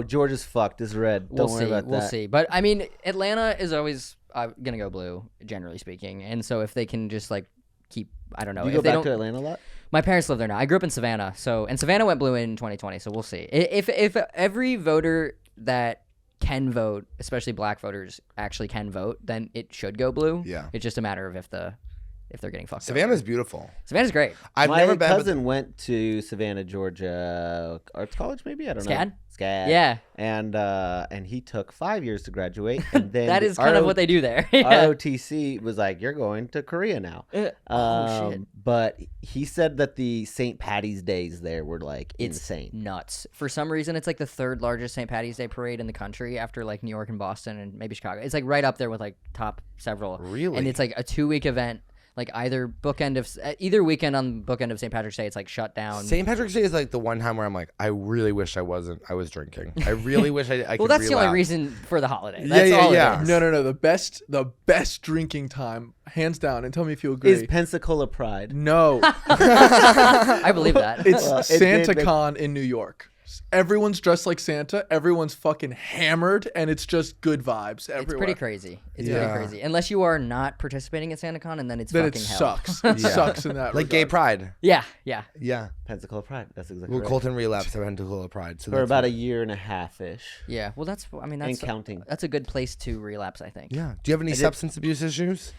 [SPEAKER 2] Georgia's fucked. It's red.
[SPEAKER 1] we'll
[SPEAKER 2] Don't
[SPEAKER 1] see.
[SPEAKER 2] worry about
[SPEAKER 1] We'll
[SPEAKER 2] that.
[SPEAKER 1] see. But I mean, Atlanta is always gonna go blue, generally speaking. And so if they can just like keep, I don't know.
[SPEAKER 2] You
[SPEAKER 1] if
[SPEAKER 2] go
[SPEAKER 1] they
[SPEAKER 2] back
[SPEAKER 1] don't,
[SPEAKER 2] to Atlanta a lot?
[SPEAKER 1] my parents live there now. I grew up in Savannah, and Savannah went blue in 2020. So we'll see. If every voter that can vote, especially black voters, actually can vote, then it should go blue.
[SPEAKER 3] Yeah.
[SPEAKER 1] It's just a matter of if they're getting fucked.
[SPEAKER 3] Savannah's
[SPEAKER 1] over.
[SPEAKER 3] beautiful.
[SPEAKER 1] Savannah's great.
[SPEAKER 3] I've
[SPEAKER 2] My
[SPEAKER 3] never been. but-
[SPEAKER 2] cousin went to Savannah, Georgia Arts College, maybe? I don't know.
[SPEAKER 1] SCAD?
[SPEAKER 2] SCAD.
[SPEAKER 1] Yeah.
[SPEAKER 2] And he took 5 years to graduate. And then
[SPEAKER 1] That is kind of what they do there. Yeah.
[SPEAKER 2] ROTC was like, you're going to Korea now.
[SPEAKER 1] Oh shit.
[SPEAKER 2] But he said that the St. Patty's days there were like
[SPEAKER 1] It's
[SPEAKER 2] insane.
[SPEAKER 1] nuts. For some reason, it's like the third largest St. Patty's Day parade in the country after like New York and Boston and maybe Chicago. It's like right up there with like top several.
[SPEAKER 3] Really?
[SPEAKER 1] And it's like a 2-week event. Like either weekend on bookend of St. Patrick's Day, it's like shut down.
[SPEAKER 3] St. Patrick's Day is like the one time where I'm like, I really wish I was drinking. I really wish I
[SPEAKER 1] well,
[SPEAKER 3] could
[SPEAKER 1] that's the only
[SPEAKER 3] relapse.
[SPEAKER 1] reason for the holiday.
[SPEAKER 3] Yeah,
[SPEAKER 1] That's
[SPEAKER 3] yeah,
[SPEAKER 1] all
[SPEAKER 3] yeah.
[SPEAKER 1] it is.
[SPEAKER 4] No. The best drinking time, hands down. And tell me if you agree.
[SPEAKER 2] Is Pensacola Pride?
[SPEAKER 4] No,
[SPEAKER 1] I believe that.
[SPEAKER 4] it's
[SPEAKER 2] Well, it did
[SPEAKER 4] Santa
[SPEAKER 2] make-
[SPEAKER 4] Con in New York. Everyone's dressed like Santa. Everyone's fucking hammered, and it's just good vibes everywhere.
[SPEAKER 1] It's pretty crazy. It's
[SPEAKER 3] Yeah.
[SPEAKER 1] pretty crazy. Unless you are not participating in SantaCon, and then it's
[SPEAKER 4] Then it
[SPEAKER 1] fucking hell.
[SPEAKER 4] sucks. It sucks in that
[SPEAKER 3] Like gay
[SPEAKER 4] regard.
[SPEAKER 3] pride.
[SPEAKER 1] Yeah.
[SPEAKER 3] Yeah.
[SPEAKER 2] Pensacola Pride. That's exactly
[SPEAKER 3] Well,
[SPEAKER 2] right.
[SPEAKER 3] Colton relapsed. I went to Pensacola Pride. So
[SPEAKER 2] For
[SPEAKER 3] that's
[SPEAKER 2] about
[SPEAKER 3] what-
[SPEAKER 2] a year and a half-ish.
[SPEAKER 1] Yeah. Well, that's
[SPEAKER 2] And counting.
[SPEAKER 1] That's a good place to relapse, I think.
[SPEAKER 3] Yeah. Do you have any substance abuse issues?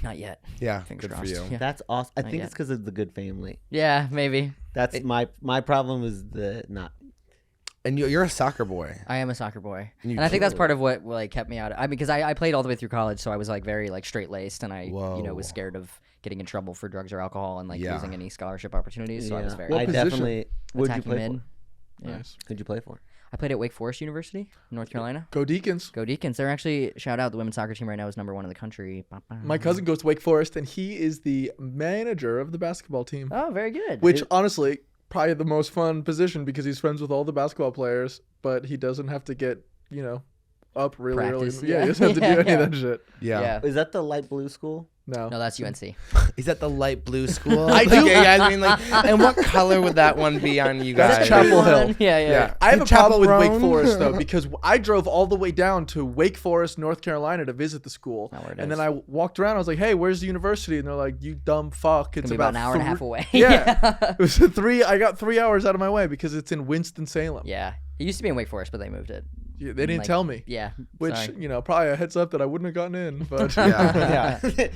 [SPEAKER 1] Not yet.
[SPEAKER 3] Yeah.
[SPEAKER 1] Fingers
[SPEAKER 3] Good
[SPEAKER 1] crossed.
[SPEAKER 3] for you.
[SPEAKER 1] Yeah.
[SPEAKER 2] That's awesome. I
[SPEAKER 1] Not
[SPEAKER 2] think
[SPEAKER 1] yet.
[SPEAKER 2] it's because of the good family.
[SPEAKER 1] Yeah, maybe.
[SPEAKER 2] That's my problem is the not.
[SPEAKER 3] And you're a soccer boy.
[SPEAKER 1] I am a soccer boy,
[SPEAKER 3] You
[SPEAKER 1] and I think that's
[SPEAKER 3] killed
[SPEAKER 1] part of what like kept me out. I mean, because I played all the way through college, so I was like very like straight laced, and I
[SPEAKER 3] Whoa.
[SPEAKER 1] was scared of getting in trouble for drugs or alcohol and like
[SPEAKER 3] Yeah.
[SPEAKER 1] losing any scholarship opportunities. So I was very
[SPEAKER 2] I
[SPEAKER 4] position?
[SPEAKER 2] definitely. What'd you
[SPEAKER 1] attacking
[SPEAKER 2] play
[SPEAKER 1] mid.
[SPEAKER 2] for?
[SPEAKER 1] Yeah.
[SPEAKER 4] Nice.
[SPEAKER 2] Who'd you play for?
[SPEAKER 1] I played at Wake Forest University, North Carolina.
[SPEAKER 4] Go Deacons.
[SPEAKER 1] Go Deacons! They're actually shout out the women's soccer team right now is #1 in the country.
[SPEAKER 4] My cousin goes to Wake Forest, and he is the manager of the basketball team.
[SPEAKER 1] Oh, very good.
[SPEAKER 4] Which honestly, probably the most fun position because he's friends with all the basketball players, but he doesn't have to get, up really
[SPEAKER 1] Practice,
[SPEAKER 4] early.
[SPEAKER 1] yeah.
[SPEAKER 4] He doesn't have to do any of that shit.
[SPEAKER 3] Yeah.
[SPEAKER 2] Is that the light blue school?
[SPEAKER 4] No.
[SPEAKER 1] No, that's UNC.
[SPEAKER 3] Is that the light blue school? I do. Guys, I mean, like, and what color would that one be on you guys?
[SPEAKER 4] That's Chapel Hill.
[SPEAKER 1] Yeah.
[SPEAKER 4] I have a
[SPEAKER 3] Chapel
[SPEAKER 4] problem with Wake
[SPEAKER 3] Roan?
[SPEAKER 4] Forest though because I drove all the way down to Wake Forest, North Carolina to visit the school,
[SPEAKER 1] Not where it
[SPEAKER 4] and
[SPEAKER 1] is.
[SPEAKER 4] then I walked around. I was like, "Hey, where's the university?" And they're like, "You dumb fuck! It's
[SPEAKER 1] It's about an hour and a half away.
[SPEAKER 4] Yeah, it was I got 3 hours out of my way because it's in Winston Salem.
[SPEAKER 1] Yeah. It used to be in Wake Forest, but they moved it.
[SPEAKER 4] Yeah, they didn't
[SPEAKER 1] Like,
[SPEAKER 4] tell me.
[SPEAKER 1] Yeah.
[SPEAKER 4] Which
[SPEAKER 1] sorry.
[SPEAKER 4] probably a heads up that I wouldn't have gotten in, but
[SPEAKER 3] Yeah.
[SPEAKER 2] Yeah.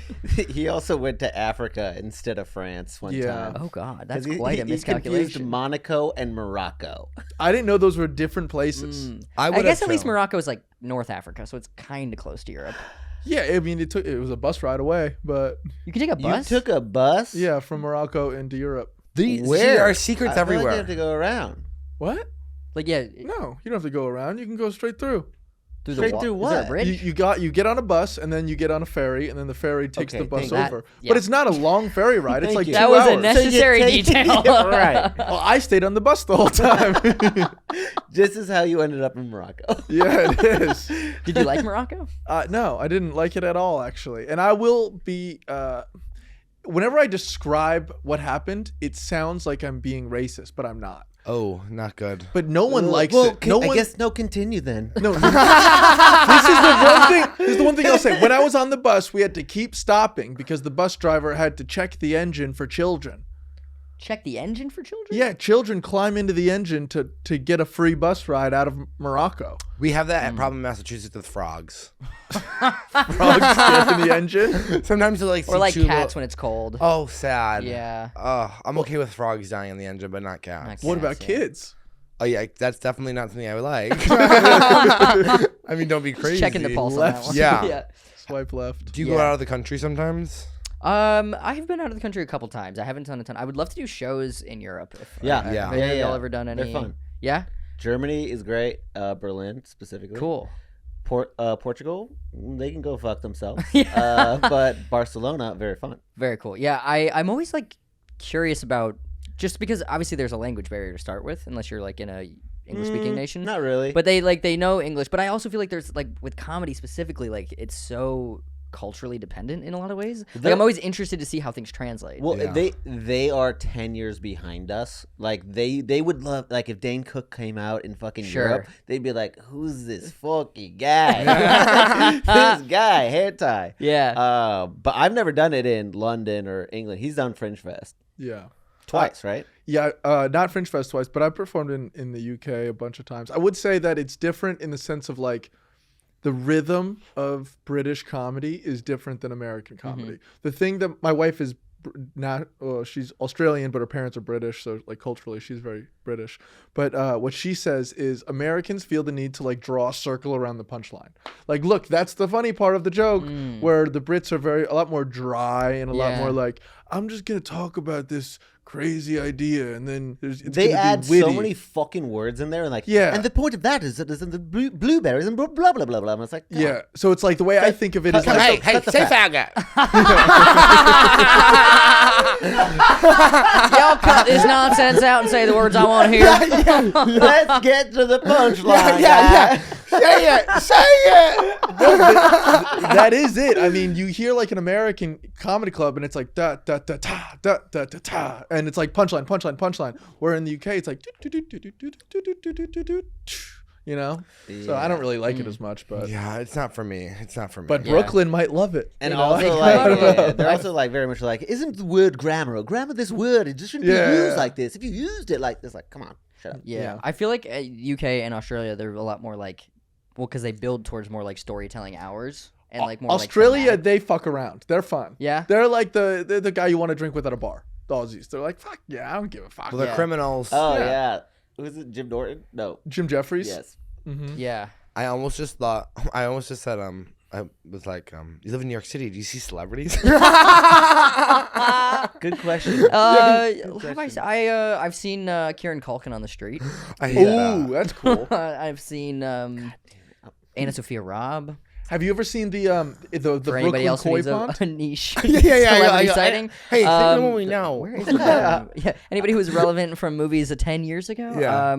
[SPEAKER 2] He also went to Africa instead of France one
[SPEAKER 4] Yeah.
[SPEAKER 2] time.
[SPEAKER 1] Oh God,
[SPEAKER 2] 'Cause
[SPEAKER 1] that's
[SPEAKER 2] he-
[SPEAKER 1] quite a
[SPEAKER 2] he confused
[SPEAKER 1] miscalculation.
[SPEAKER 2] Monaco and Morocco.
[SPEAKER 4] I didn't know those were different places.
[SPEAKER 1] I
[SPEAKER 3] would
[SPEAKER 1] guess
[SPEAKER 3] have
[SPEAKER 1] at least
[SPEAKER 3] too.
[SPEAKER 1] Morocco is like North Africa, so it's kind of close to Europe.
[SPEAKER 4] Yeah, I mean it was a bus ride away, but
[SPEAKER 1] You can take a bus.
[SPEAKER 2] You took a bus?
[SPEAKER 4] yeah, from Morocco into Europe.
[SPEAKER 3] See,
[SPEAKER 2] Where?
[SPEAKER 3] there are secrets
[SPEAKER 2] I feel like
[SPEAKER 3] everywhere.
[SPEAKER 2] you have to go around.
[SPEAKER 4] What?
[SPEAKER 1] Like yeah,
[SPEAKER 4] No, you don't have to go around. You can go straight through.
[SPEAKER 1] through
[SPEAKER 2] Straight
[SPEAKER 1] the
[SPEAKER 2] through
[SPEAKER 1] Is there a
[SPEAKER 2] what?
[SPEAKER 1] bridge?
[SPEAKER 4] You get on a bus and then you get on a ferry and then the ferry takes
[SPEAKER 2] Okay,
[SPEAKER 4] the bus
[SPEAKER 2] thank
[SPEAKER 1] you.
[SPEAKER 4] over.
[SPEAKER 1] Yeah.
[SPEAKER 4] But it's not a long ferry ride. It's
[SPEAKER 2] Thank
[SPEAKER 4] like
[SPEAKER 2] you.
[SPEAKER 4] 2
[SPEAKER 1] That was
[SPEAKER 4] hours.
[SPEAKER 1] a necessary
[SPEAKER 2] So you take-
[SPEAKER 1] detail.
[SPEAKER 2] Yeah, right.
[SPEAKER 4] Well, I stayed on the bus the whole time.
[SPEAKER 2] This is how you ended up in Morocco.
[SPEAKER 4] Yeah, it is.
[SPEAKER 1] Did you like Morocco?
[SPEAKER 4] No, I didn't like it at all, actually. And I will be. Whenever I describe what happened, it sounds like I'm being racist, but I'm not.
[SPEAKER 3] Oh, not good.
[SPEAKER 4] But no one likes
[SPEAKER 2] well,
[SPEAKER 4] it. No
[SPEAKER 2] I
[SPEAKER 4] one.
[SPEAKER 2] guess no, continue then.
[SPEAKER 4] No. This is the one thing. This is the one thing I'll say. When I was on the bus, we had to keep stopping because the bus driver had to check the engine for children.
[SPEAKER 1] Check the engine for children.
[SPEAKER 4] Yeah, children climb into the engine to get a free bus ride out of Morocco.
[SPEAKER 3] We have that problem in Massachusetts with frogs.
[SPEAKER 4] Frogs get in the engine.
[SPEAKER 3] Sometimes they're like
[SPEAKER 1] Or like
[SPEAKER 3] see two
[SPEAKER 1] cats
[SPEAKER 3] little-
[SPEAKER 1] when it's cold.
[SPEAKER 3] Oh, sad.
[SPEAKER 1] Yeah.
[SPEAKER 3] Oh, I'm okay with frogs dying in the engine, but not cats.
[SPEAKER 1] Not
[SPEAKER 4] What about
[SPEAKER 1] Cats, yeah.
[SPEAKER 4] kids?
[SPEAKER 3] Oh yeah, that's definitely not something I would like. I mean, don't be crazy.
[SPEAKER 1] Checking the pulse on
[SPEAKER 4] Left.
[SPEAKER 1] that one.
[SPEAKER 3] Yeah.
[SPEAKER 4] Swipe left.
[SPEAKER 3] Do you go
[SPEAKER 1] Yeah.
[SPEAKER 3] out of the country sometimes?
[SPEAKER 1] I have been out of the country a couple times. I haven't done a ton. I would love to do shows in Europe. If,
[SPEAKER 2] Yeah.
[SPEAKER 3] Yeah.
[SPEAKER 1] Have y'all
[SPEAKER 2] Yeah.
[SPEAKER 1] ever done any?
[SPEAKER 2] They're fun.
[SPEAKER 1] Yeah.
[SPEAKER 2] Germany is great. Berlin specifically.
[SPEAKER 1] Cool.
[SPEAKER 2] Portugal, they can go fuck themselves.
[SPEAKER 1] Yeah.
[SPEAKER 2] But Barcelona, very fun.
[SPEAKER 1] Very cool. Yeah. I'm always like curious about just because obviously there's a language barrier to start with unless you're like in a English speaking nation.
[SPEAKER 2] Not really.
[SPEAKER 1] But they know English. But I also feel like there's like with comedy specifically, like it's so culturally dependent in a lot of ways. Like
[SPEAKER 2] They're-
[SPEAKER 1] I'm always interested to see how things translate.
[SPEAKER 2] Well,
[SPEAKER 3] Yeah.
[SPEAKER 2] they are 10 years behind us. Like they would love, like if Dane Cook came out in fucking
[SPEAKER 1] Sure.
[SPEAKER 2] Europe, they'd be like, "Who's this fucking guy? This guy, hair tie."
[SPEAKER 1] Yeah.
[SPEAKER 2] But I've never done it in London or England. He's done Fringe Fest
[SPEAKER 4] Yeah.
[SPEAKER 2] twice, right?
[SPEAKER 4] Yeah, not Fringe Fest twice, but I performed in the UK a bunch of times. I would say that it's different in the sense of like the rhythm of British comedy is different than American comedy. The thing that my wife is not, she's Australian, but her parents are British, so like culturally she's very British. But what she says is Americans feel the need to like draw a circle around the punchline. Like, look, that's the funny part of the joke, where the Brits are a lot more dry and a lot
[SPEAKER 1] Yeah.
[SPEAKER 4] more like, I'm just gonna talk about this crazy idea, and then it's
[SPEAKER 2] They
[SPEAKER 4] gonna
[SPEAKER 2] add
[SPEAKER 4] be witty.
[SPEAKER 2] so many fucking words in there, and like,
[SPEAKER 4] Yeah.
[SPEAKER 2] And the point of that is that there's the blueberries and blah blah blah blah blah. And it's like,
[SPEAKER 4] Yeah, so it's like the way I think of it is
[SPEAKER 2] cut-
[SPEAKER 4] like,
[SPEAKER 3] Hey, say faggot.
[SPEAKER 1] Y'all cut this nonsense out and say the words I want to hear.
[SPEAKER 2] let's get to the punchline.
[SPEAKER 3] Yeah. Say it. Say it.
[SPEAKER 4] that is it. I mean, you hear like an American comedy club, and it's like da da da ta da da da ta, and it's like punchline, punchline, punchline. Where in the UK, it's like you know. So I don't really like it as much, but
[SPEAKER 3] Yeah, it's not for me. It's not for me.
[SPEAKER 4] but Brooklyn might love it.
[SPEAKER 2] And
[SPEAKER 4] you know?
[SPEAKER 2] also, like, yeah, they're also like very much like, isn't the word grammar? Grammar, this word, it just shouldn't
[SPEAKER 4] Yeah.
[SPEAKER 2] be used like this. If you used it like this, like, come on, shut up.
[SPEAKER 1] Yeah. I feel like UK and Australia, they're a lot more like, well, because they build towards more like storytelling hours and like more
[SPEAKER 4] Australia,
[SPEAKER 1] Like thematic.
[SPEAKER 4] they fuck around. They're fun.
[SPEAKER 1] Yeah?
[SPEAKER 4] they're like the guy you want to drink with at a bar. The Aussies, they're like, fuck yeah, I don't give a fuck.
[SPEAKER 3] well, they're
[SPEAKER 1] Yeah.
[SPEAKER 3] criminals.
[SPEAKER 2] Oh
[SPEAKER 4] Yeah.
[SPEAKER 2] yeah. Was it Jim Norton? No.
[SPEAKER 4] Jim Jeffries.
[SPEAKER 2] Yes.
[SPEAKER 1] Yeah.
[SPEAKER 3] I almost just said I was like you live in New York City. Do you see celebrities?
[SPEAKER 2] Good question.
[SPEAKER 1] I've seen Kieran Culkin on the street.
[SPEAKER 3] I hate
[SPEAKER 4] Ooh,
[SPEAKER 3] that.
[SPEAKER 4] that's cool.
[SPEAKER 1] I've seen Anna Sophia Robb.
[SPEAKER 4] Have you ever seen the
[SPEAKER 1] For anybody
[SPEAKER 4] Brooklyn
[SPEAKER 1] else who
[SPEAKER 4] koi
[SPEAKER 1] needs
[SPEAKER 4] pond?
[SPEAKER 1] a niche
[SPEAKER 3] yeah.
[SPEAKER 1] sighting.
[SPEAKER 3] Hey, think of what we know.
[SPEAKER 1] Where is it? Yeah, anybody who's relevant from movies 10 years ago.
[SPEAKER 3] Yeah.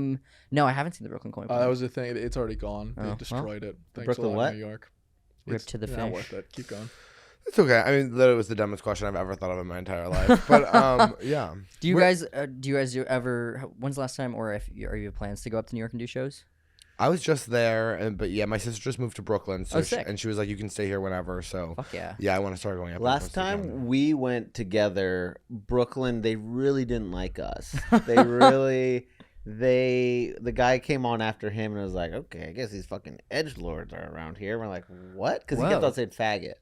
[SPEAKER 1] No, I haven't seen the Brooklyn Koi Pond.
[SPEAKER 4] That was the thing. It's already gone.
[SPEAKER 1] Oh,
[SPEAKER 4] They
[SPEAKER 1] well.
[SPEAKER 4] destroyed it. Thanks
[SPEAKER 2] Brooklyn
[SPEAKER 4] a lot,
[SPEAKER 2] what?
[SPEAKER 4] New York.
[SPEAKER 1] Rip
[SPEAKER 4] It's
[SPEAKER 1] to the
[SPEAKER 4] not
[SPEAKER 1] fish.
[SPEAKER 4] worth it. Keep going.
[SPEAKER 3] It's okay. I mean, that was the dumbest question I've ever thought of in my entire life. But yeah.
[SPEAKER 1] Do you guys ever? When's the last time, or are you have plans to go up to New York and do shows?
[SPEAKER 3] I was just there, but yeah, my sister just moved to Brooklyn, so
[SPEAKER 1] sick.
[SPEAKER 3] and she was like, "You can stay here whenever." So
[SPEAKER 1] Fuck yeah.
[SPEAKER 3] yeah, I want to start going up.
[SPEAKER 2] Last time we went together, Brooklyn, they really didn't like us. They really, the guy came on after him and was like, okay, I guess these fucking edgelords are around here. We're like, what? Because he kept
[SPEAKER 1] Whoa.
[SPEAKER 2] on saying faggot.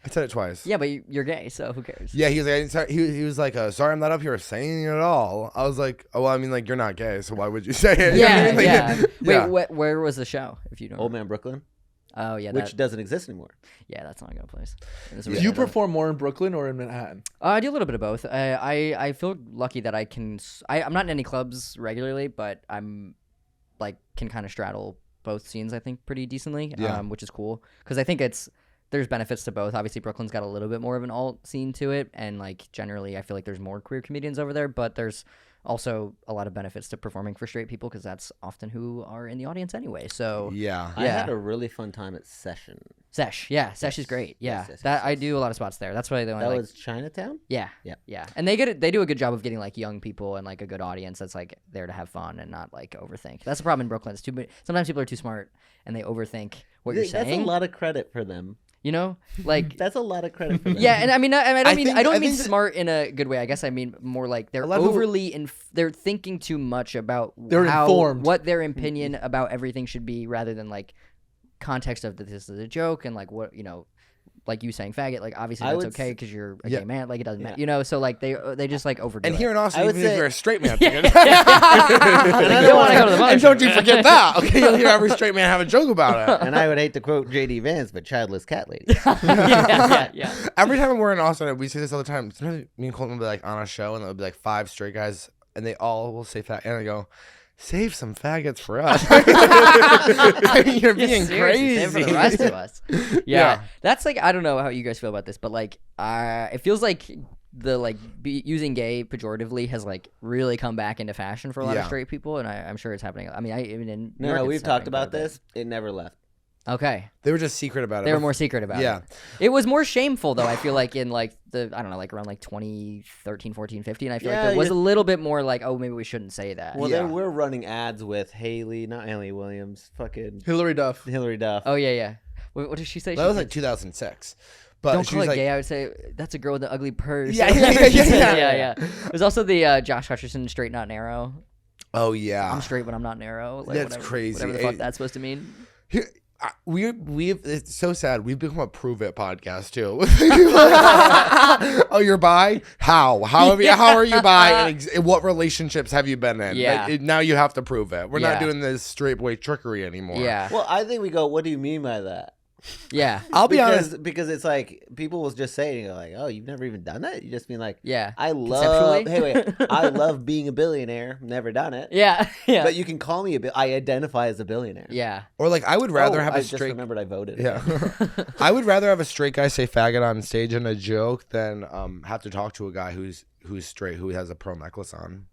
[SPEAKER 3] I said it twice.
[SPEAKER 1] Yeah, but you're gay, so who cares?
[SPEAKER 3] Yeah, he was like, he was like, sorry, I'm not up here saying it at all. I was like, oh, well, I mean, like, you're not gay, so why would you say it? You know what I
[SPEAKER 1] Yeah,
[SPEAKER 3] mean? Like,
[SPEAKER 1] yeah.
[SPEAKER 3] yeah.
[SPEAKER 1] Wait, where was the show? If you don't.
[SPEAKER 2] Old Man Brooklyn,
[SPEAKER 1] Oh yeah,
[SPEAKER 2] which doesn't exist anymore.
[SPEAKER 1] that's not a good place.
[SPEAKER 4] Do you perform more in Brooklyn or in Manhattan?
[SPEAKER 1] I do a little bit of both. I feel lucky that I can. I'm not in any clubs regularly, but I'm like can kind of straddle both scenes. I think pretty decently.
[SPEAKER 3] Yeah.
[SPEAKER 1] Which is cool because I think there's benefits to both. Obviously, Brooklyn's got a little bit more of an alt scene to it, and like generally, I feel like there's more queer comedians over there. But there's also a lot of benefits to performing for straight people because that's often who are in the audience anyway. So
[SPEAKER 3] Yeah.
[SPEAKER 2] I
[SPEAKER 1] Yeah.
[SPEAKER 2] had a really fun time at Session.
[SPEAKER 1] Sesh, yeah, Sesh is great. Yeah,
[SPEAKER 2] yes,
[SPEAKER 1] that
[SPEAKER 2] yes,
[SPEAKER 1] I do a lot of spots there. That's why they only
[SPEAKER 2] That
[SPEAKER 1] like.
[SPEAKER 2] was Chinatown?
[SPEAKER 1] Yeah,
[SPEAKER 2] Yeah.
[SPEAKER 1] and they do a good job of getting like young people and like a good audience that's like there to have fun and not like overthink. That's the problem in Brooklyn. It's sometimes people are too smart and they overthink what you're
[SPEAKER 2] That's
[SPEAKER 1] saying.
[SPEAKER 2] a lot of credit for them.
[SPEAKER 1] You know, like
[SPEAKER 2] That's a lot of credit for them.
[SPEAKER 1] yeah, and I mean I don't mean
[SPEAKER 3] I
[SPEAKER 1] mean
[SPEAKER 3] think that-
[SPEAKER 1] smart in a good way. I guess I mean more like they're
[SPEAKER 3] A lot of people-
[SPEAKER 1] overly they're thinking too much about
[SPEAKER 4] They're
[SPEAKER 1] how
[SPEAKER 4] informed.
[SPEAKER 1] what their opinion about everything should be rather than like context of that this is a joke and like what like you saying faggot, like obviously
[SPEAKER 2] I
[SPEAKER 1] that's
[SPEAKER 2] would
[SPEAKER 1] okay because you're a
[SPEAKER 3] Yeah.
[SPEAKER 1] gay man, like it doesn't matter, so like they just like overdo
[SPEAKER 3] And
[SPEAKER 1] it.
[SPEAKER 3] here in Austin,
[SPEAKER 2] I would
[SPEAKER 3] even if
[SPEAKER 2] say-
[SPEAKER 3] you're a straight man,
[SPEAKER 1] You don't want to go to the
[SPEAKER 3] and don't you forget that. Okay, you'll hear every straight man have a joke about it.
[SPEAKER 2] And I would hate to quote J.D. Vance, but childless cat lady.
[SPEAKER 1] yeah.
[SPEAKER 3] Every time we're in Austin, we say this all the time. Sometimes me and Colton will be like on a show, and there'll be like 5 straight guys, and they all will say fat, and I go, "Save some faggots for us." I mean, you're being
[SPEAKER 1] Seriously, same
[SPEAKER 3] crazy.
[SPEAKER 1] for the rest of us. Yeah.
[SPEAKER 3] Yeah.
[SPEAKER 1] That's like I don't know how you guys feel about this, but like it feels like the like using gay pejoratively has like really come back into fashion for a lot of
[SPEAKER 3] Yeah.
[SPEAKER 1] straight people, and I'm sure it's happening. I mean, even in New
[SPEAKER 2] No,
[SPEAKER 1] York, it's
[SPEAKER 2] we've talked
[SPEAKER 1] happening
[SPEAKER 2] about
[SPEAKER 1] quite a bit.
[SPEAKER 2] this. It never left.
[SPEAKER 1] Okay,
[SPEAKER 3] They were just secret about it.
[SPEAKER 1] they were more secret about
[SPEAKER 3] Yeah.
[SPEAKER 1] it. It was more shameful though. I feel like in like I don't know, like around like 2013, 14, 15. I feel like
[SPEAKER 2] Yeah,
[SPEAKER 1] there was
[SPEAKER 2] you-
[SPEAKER 1] a little bit more like, oh, maybe we shouldn't say that.
[SPEAKER 2] Well,
[SPEAKER 3] Yeah.
[SPEAKER 2] they were running ads with not Haley Williams, fucking
[SPEAKER 4] Hillary Duff.
[SPEAKER 2] Hillary Duff.
[SPEAKER 1] Oh yeah. What did she say?
[SPEAKER 3] That
[SPEAKER 1] She
[SPEAKER 3] was
[SPEAKER 1] said,
[SPEAKER 3] like 2006. But
[SPEAKER 1] don't
[SPEAKER 3] she
[SPEAKER 1] call
[SPEAKER 3] was
[SPEAKER 1] it
[SPEAKER 3] like,
[SPEAKER 1] gay. I would say that's a girl with an ugly purse.
[SPEAKER 3] Yeah.
[SPEAKER 1] yeah. There's also the Josh Hutcherson straight not narrow.
[SPEAKER 3] "Oh yeah,
[SPEAKER 1] I'm straight, but I'm not narrow. Like,
[SPEAKER 3] That's
[SPEAKER 1] whatever,
[SPEAKER 3] crazy.
[SPEAKER 1] Whatever the fuck that's supposed to mean.
[SPEAKER 3] Here, we've it's so sad. We've become a prove it podcast too. Oh, you're bi? How are you bi? And what relationships have you been in?
[SPEAKER 1] Yeah.
[SPEAKER 3] Like, now you have to prove it. We're
[SPEAKER 1] Yeah.
[SPEAKER 3] not doing this straight boy trickery anymore.
[SPEAKER 1] Yeah,
[SPEAKER 2] Well, I think we go, what do you mean by that?
[SPEAKER 1] yeah,
[SPEAKER 3] I'll be honest.
[SPEAKER 2] Because it's like, people will just say, you know, like, oh, you've never even done that? You just mean like,
[SPEAKER 1] yeah,
[SPEAKER 2] I love,
[SPEAKER 1] Conceptually?
[SPEAKER 2] hey, wait, I love being a billionaire. Never done it.
[SPEAKER 1] yeah, yeah,
[SPEAKER 2] But you can call me I identify as a billionaire.
[SPEAKER 1] yeah.
[SPEAKER 3] Or like I would rather
[SPEAKER 2] Oh,
[SPEAKER 3] have
[SPEAKER 2] I
[SPEAKER 3] a
[SPEAKER 2] just
[SPEAKER 3] straight.
[SPEAKER 2] remembered I voted.
[SPEAKER 3] Yeah, I would rather have a straight guy say faggot on stage in a joke than have to talk to a guy who's straight who has a pearl necklace on.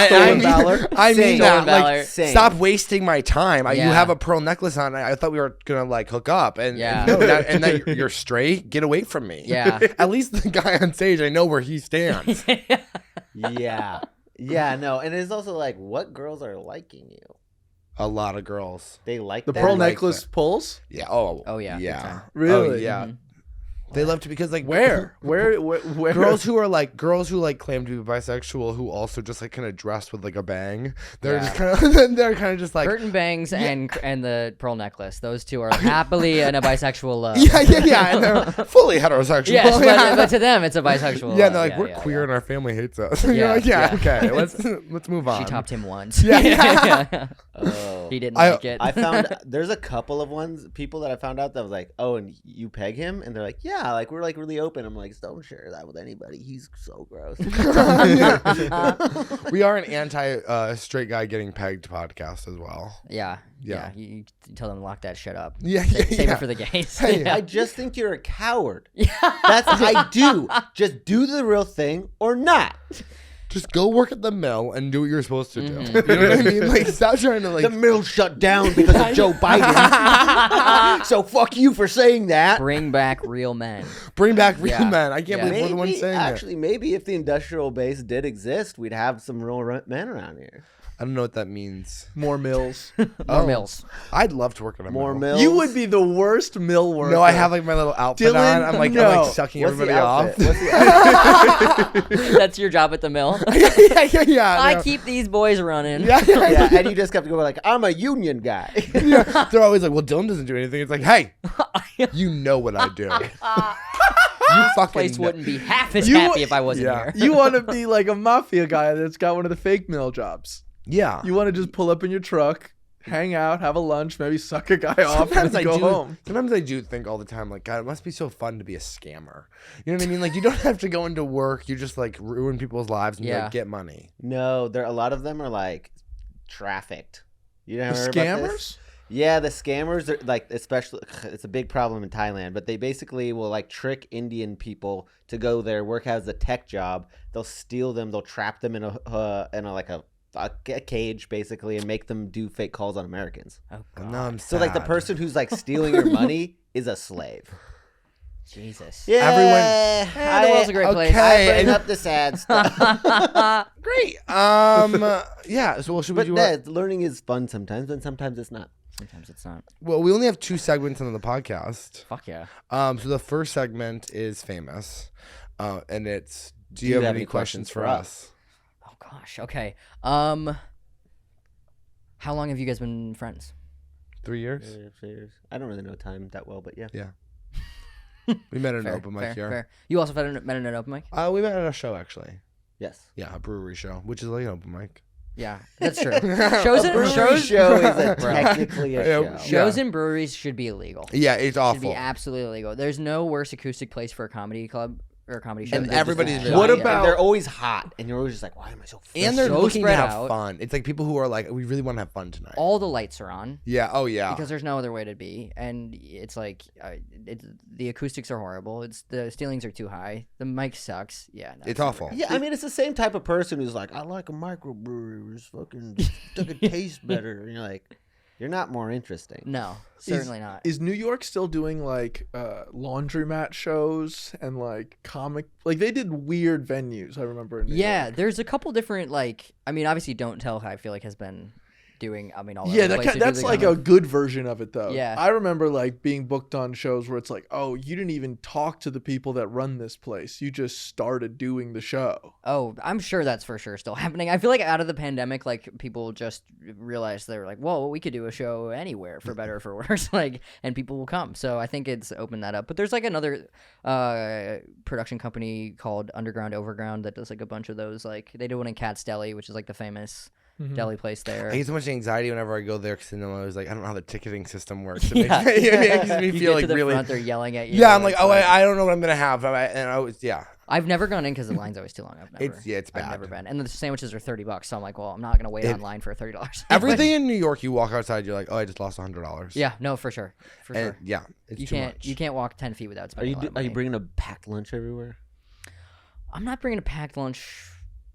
[SPEAKER 2] Stolen valor.
[SPEAKER 3] I mean
[SPEAKER 2] Same.
[SPEAKER 3] that.
[SPEAKER 1] Stolen valor.
[SPEAKER 3] Like,
[SPEAKER 2] Same.
[SPEAKER 3] stop wasting my time. You
[SPEAKER 1] Yeah.
[SPEAKER 3] have a pearl necklace on. I thought we were gonna like hook up, and
[SPEAKER 1] Yeah.
[SPEAKER 3] and then you're straight. Get away from me.
[SPEAKER 1] Yeah.
[SPEAKER 3] At least the guy on stage, I know where he stands.
[SPEAKER 2] Yeah. Yeah, no. And it's also like, what girls are liking you?
[SPEAKER 3] A lot of girls.
[SPEAKER 2] They like
[SPEAKER 4] The
[SPEAKER 2] that?
[SPEAKER 4] pearl
[SPEAKER 3] like
[SPEAKER 4] necklace pulls?
[SPEAKER 3] Yeah. Oh.
[SPEAKER 1] Oh, yeah, big
[SPEAKER 3] Yeah.
[SPEAKER 1] time.
[SPEAKER 4] Really?
[SPEAKER 3] Oh, yeah. They love to because like
[SPEAKER 4] Where? Where?
[SPEAKER 3] girls who like claim to be bisexual who also just like kind of dressed with like a bang. They're just kind of they're just like
[SPEAKER 1] Curtain bangs and the pearl necklace. Those two are happily in a bisexual love.
[SPEAKER 3] yeah, and they're fully heterosexual.
[SPEAKER 1] Yes,
[SPEAKER 3] yeah.
[SPEAKER 1] but to them it's a bisexual.
[SPEAKER 3] Yeah,
[SPEAKER 1] love.
[SPEAKER 3] they're like,
[SPEAKER 1] yeah,
[SPEAKER 3] we're
[SPEAKER 1] yeah,
[SPEAKER 3] queer
[SPEAKER 1] yeah.
[SPEAKER 3] and our family hates us. You're
[SPEAKER 1] Yeah,
[SPEAKER 3] like,
[SPEAKER 1] yeah.
[SPEAKER 3] okay, let's move on.
[SPEAKER 1] She topped him once.
[SPEAKER 3] Yeah.
[SPEAKER 1] Yeah.
[SPEAKER 2] Oh.
[SPEAKER 1] He didn't
[SPEAKER 3] I-
[SPEAKER 1] like it.
[SPEAKER 2] I found there's a couple of people that I found out that was like, oh, and you peg him, and they're like, yeah, yeah, like we're like really open. I'm like, don't share that with anybody. He's so gross.
[SPEAKER 3] We are an anti straight guy getting pegged podcast as well.
[SPEAKER 1] Yeah.
[SPEAKER 3] Yeah.
[SPEAKER 1] You tell them to lock that shit up.
[SPEAKER 3] Yeah,
[SPEAKER 1] Save it for the gays.
[SPEAKER 3] Hey,
[SPEAKER 1] Yeah.
[SPEAKER 2] I just think you're a coward. That's I do. Just do the real thing or not.
[SPEAKER 3] Just go work at the mill and do what you're supposed to do.
[SPEAKER 1] Mm-hmm.
[SPEAKER 3] You know what I mean? Like, stop trying to like.
[SPEAKER 2] The mill shut down because of Joe Biden. So fuck you for saying that.
[SPEAKER 1] Bring back real men.
[SPEAKER 3] Bring back real
[SPEAKER 1] Yeah.
[SPEAKER 3] men. I can't
[SPEAKER 1] Yeah.
[SPEAKER 3] believe we're the ones saying
[SPEAKER 2] Actually, maybe if the industrial base did exist, we'd have some real men around here.
[SPEAKER 3] it. I don't know what that means.
[SPEAKER 4] More mills.
[SPEAKER 1] More mills.
[SPEAKER 3] I'd love to work at a
[SPEAKER 2] More
[SPEAKER 3] mill.
[SPEAKER 2] mills.
[SPEAKER 4] You would be the worst mill worker.
[SPEAKER 3] No, I have like my little outfit
[SPEAKER 4] Dylan,
[SPEAKER 3] on. I'm like
[SPEAKER 4] no.
[SPEAKER 3] sucking
[SPEAKER 2] What's the
[SPEAKER 3] everybody off.
[SPEAKER 2] outfit? What's the outfit?
[SPEAKER 1] That's your job at the mill.
[SPEAKER 3] yeah.
[SPEAKER 1] I
[SPEAKER 3] no.
[SPEAKER 1] keep these boys running.
[SPEAKER 3] Yeah.
[SPEAKER 2] Yeah, and you just have to go like, I'm a union guy.
[SPEAKER 3] Yeah. They're always like, well, Dylan doesn't do anything. It's like, hey, you know what I do. You fucking
[SPEAKER 1] Place
[SPEAKER 3] know.
[SPEAKER 1] wouldn't be half as
[SPEAKER 4] You-
[SPEAKER 1] happy if I wasn't
[SPEAKER 3] Yeah.
[SPEAKER 1] here.
[SPEAKER 4] You want to be like a mafia guy that's got one of the fake mill jobs.
[SPEAKER 3] Yeah.
[SPEAKER 4] You want to just pull up in your truck, hang out, have a lunch, maybe suck a guy off, and then go home.
[SPEAKER 3] Sometimes I do think all the time, like, God, it must be so fun to be a scammer. You know what I mean? Like, you don't have to go into work. You just like ruin people's lives and you,
[SPEAKER 1] Yeah.
[SPEAKER 3] like, get money.
[SPEAKER 2] No, a lot of them are like trafficked. You never heard about this?
[SPEAKER 4] Scammers?
[SPEAKER 2] Yeah, the scammers are like, especially, it's a big problem in Thailand, but they basically will like trick Indian people to go there, work as a tech job. They'll steal them, they'll trap them in a cage basically, and make them do fake calls on Americans.
[SPEAKER 1] Oh,
[SPEAKER 3] And
[SPEAKER 1] God.
[SPEAKER 3] now I'm
[SPEAKER 2] So like the
[SPEAKER 3] sad.
[SPEAKER 2] person who's like stealing your money is a slave.
[SPEAKER 1] Jesus.
[SPEAKER 2] Yeah,
[SPEAKER 3] Everyone-
[SPEAKER 1] the world's a great place.
[SPEAKER 2] I
[SPEAKER 3] Okay.
[SPEAKER 2] bring up the sad stuff.
[SPEAKER 3] Great. Yeah. So, well, should we
[SPEAKER 2] But
[SPEAKER 3] do
[SPEAKER 2] yeah, learning is fun sometimes, and sometimes it's not.
[SPEAKER 1] Sometimes it's not.
[SPEAKER 3] Well, we only have 2 segments on the podcast.
[SPEAKER 1] Fuck yeah.
[SPEAKER 3] So the first segment is famous, and it's do you have any questions for us?
[SPEAKER 1] Oh gosh. Okay. How long have you guys been friends?
[SPEAKER 3] 3 years.
[SPEAKER 2] I don't really know time that well, but yeah.
[SPEAKER 3] Yeah. We met at an
[SPEAKER 1] Fair,
[SPEAKER 3] open mic
[SPEAKER 1] fair,
[SPEAKER 3] here.
[SPEAKER 1] fair. You also met at an open mic?
[SPEAKER 3] We met at a show actually.
[SPEAKER 2] Yes.
[SPEAKER 3] Yeah, a brewery show, which is like an open mic.
[SPEAKER 1] Yeah, that's true. Shows
[SPEAKER 2] A
[SPEAKER 1] and
[SPEAKER 2] brewery
[SPEAKER 1] show
[SPEAKER 2] show is a
[SPEAKER 1] Bro.
[SPEAKER 2] technically a
[SPEAKER 3] Yeah.
[SPEAKER 2] show.
[SPEAKER 1] shows in breweries should be illegal.
[SPEAKER 3] Yeah, it's
[SPEAKER 1] Should
[SPEAKER 3] awful.
[SPEAKER 1] be absolutely illegal. There's no worse acoustic place for a comedy club or a comedy show.
[SPEAKER 3] And
[SPEAKER 1] than just
[SPEAKER 3] everybody's
[SPEAKER 1] a
[SPEAKER 3] there.
[SPEAKER 1] shop.
[SPEAKER 4] What
[SPEAKER 1] Yeah.
[SPEAKER 4] about-
[SPEAKER 2] And they're always hot, and you're always just like, why am I so?
[SPEAKER 3] And they're
[SPEAKER 1] so
[SPEAKER 3] looking to
[SPEAKER 1] spread
[SPEAKER 3] have
[SPEAKER 1] out.
[SPEAKER 3] fun. It's like people who are like, we really want to have fun tonight.
[SPEAKER 1] all the lights are on
[SPEAKER 3] Yeah. Oh yeah.
[SPEAKER 1] because there's no other way to be, and it's like the acoustics are horrible. It's the ceilings are too high. The mic sucks. Yeah, no,
[SPEAKER 3] It's awful.
[SPEAKER 2] Yeah, I mean, it's the same type of person who's like, I like a microbrewery. It's fucking it tastes better. And you're like, you're not more interesting.
[SPEAKER 1] No, certainly not.
[SPEAKER 4] Is New York still doing like laundromat shows and like comic? Like they did weird venues. I remember. In New
[SPEAKER 1] Yeah,
[SPEAKER 4] York.
[SPEAKER 1] there's a couple different like. I mean, obviously, Don't Tell I feel like has been doing. I mean, all
[SPEAKER 4] Yeah,
[SPEAKER 1] over the place. They do
[SPEAKER 4] that's
[SPEAKER 1] the
[SPEAKER 4] like
[SPEAKER 1] kind
[SPEAKER 4] a good version of it though.
[SPEAKER 1] Yeah.
[SPEAKER 4] I remember like being booked on shows where it's like, oh, you didn't even talk to the people that run this place. You just started doing the show.
[SPEAKER 1] Oh, I'm sure that's for sure still happening. I feel like out of the pandemic, like people just realized they were like, "Whoa, we could do a show anywhere for better or for worse," like, and people will come. So I think it's opened that up. But there's like another production company called Underground Overground that does like a bunch of those. Like they do one in Cat's Deli, which is like the famous deli place there.
[SPEAKER 3] I get so much anxiety whenever I go there because I was like, I don't know how the ticketing system works. It
[SPEAKER 1] Yeah.
[SPEAKER 3] makes, it makes me
[SPEAKER 1] You
[SPEAKER 3] feel
[SPEAKER 1] get
[SPEAKER 3] like
[SPEAKER 1] to the
[SPEAKER 3] really.
[SPEAKER 1] front, they're yelling at you.
[SPEAKER 3] Yeah, I'm like,
[SPEAKER 1] It's
[SPEAKER 3] oh, I don't know what I'm gonna have, and I was, yeah.
[SPEAKER 1] I've never gone in because the line's always too long. I've never.
[SPEAKER 3] It's
[SPEAKER 1] I've
[SPEAKER 3] bad.
[SPEAKER 1] never been, and the sandwiches are $30. So I'm like, well, I'm not gonna wait online for $30.
[SPEAKER 3] Everything in New York, you walk outside, you're like, oh, I just lost $100.
[SPEAKER 1] Yeah, no, for sure, for
[SPEAKER 3] And
[SPEAKER 1] sure.
[SPEAKER 3] yeah, it's
[SPEAKER 1] You
[SPEAKER 3] too
[SPEAKER 1] can't
[SPEAKER 3] much.
[SPEAKER 1] you can't walk 10 feet without spending a lot of
[SPEAKER 2] Are you
[SPEAKER 1] money.
[SPEAKER 2] bringing a packed lunch everywhere?
[SPEAKER 1] I'm not bringing a packed lunch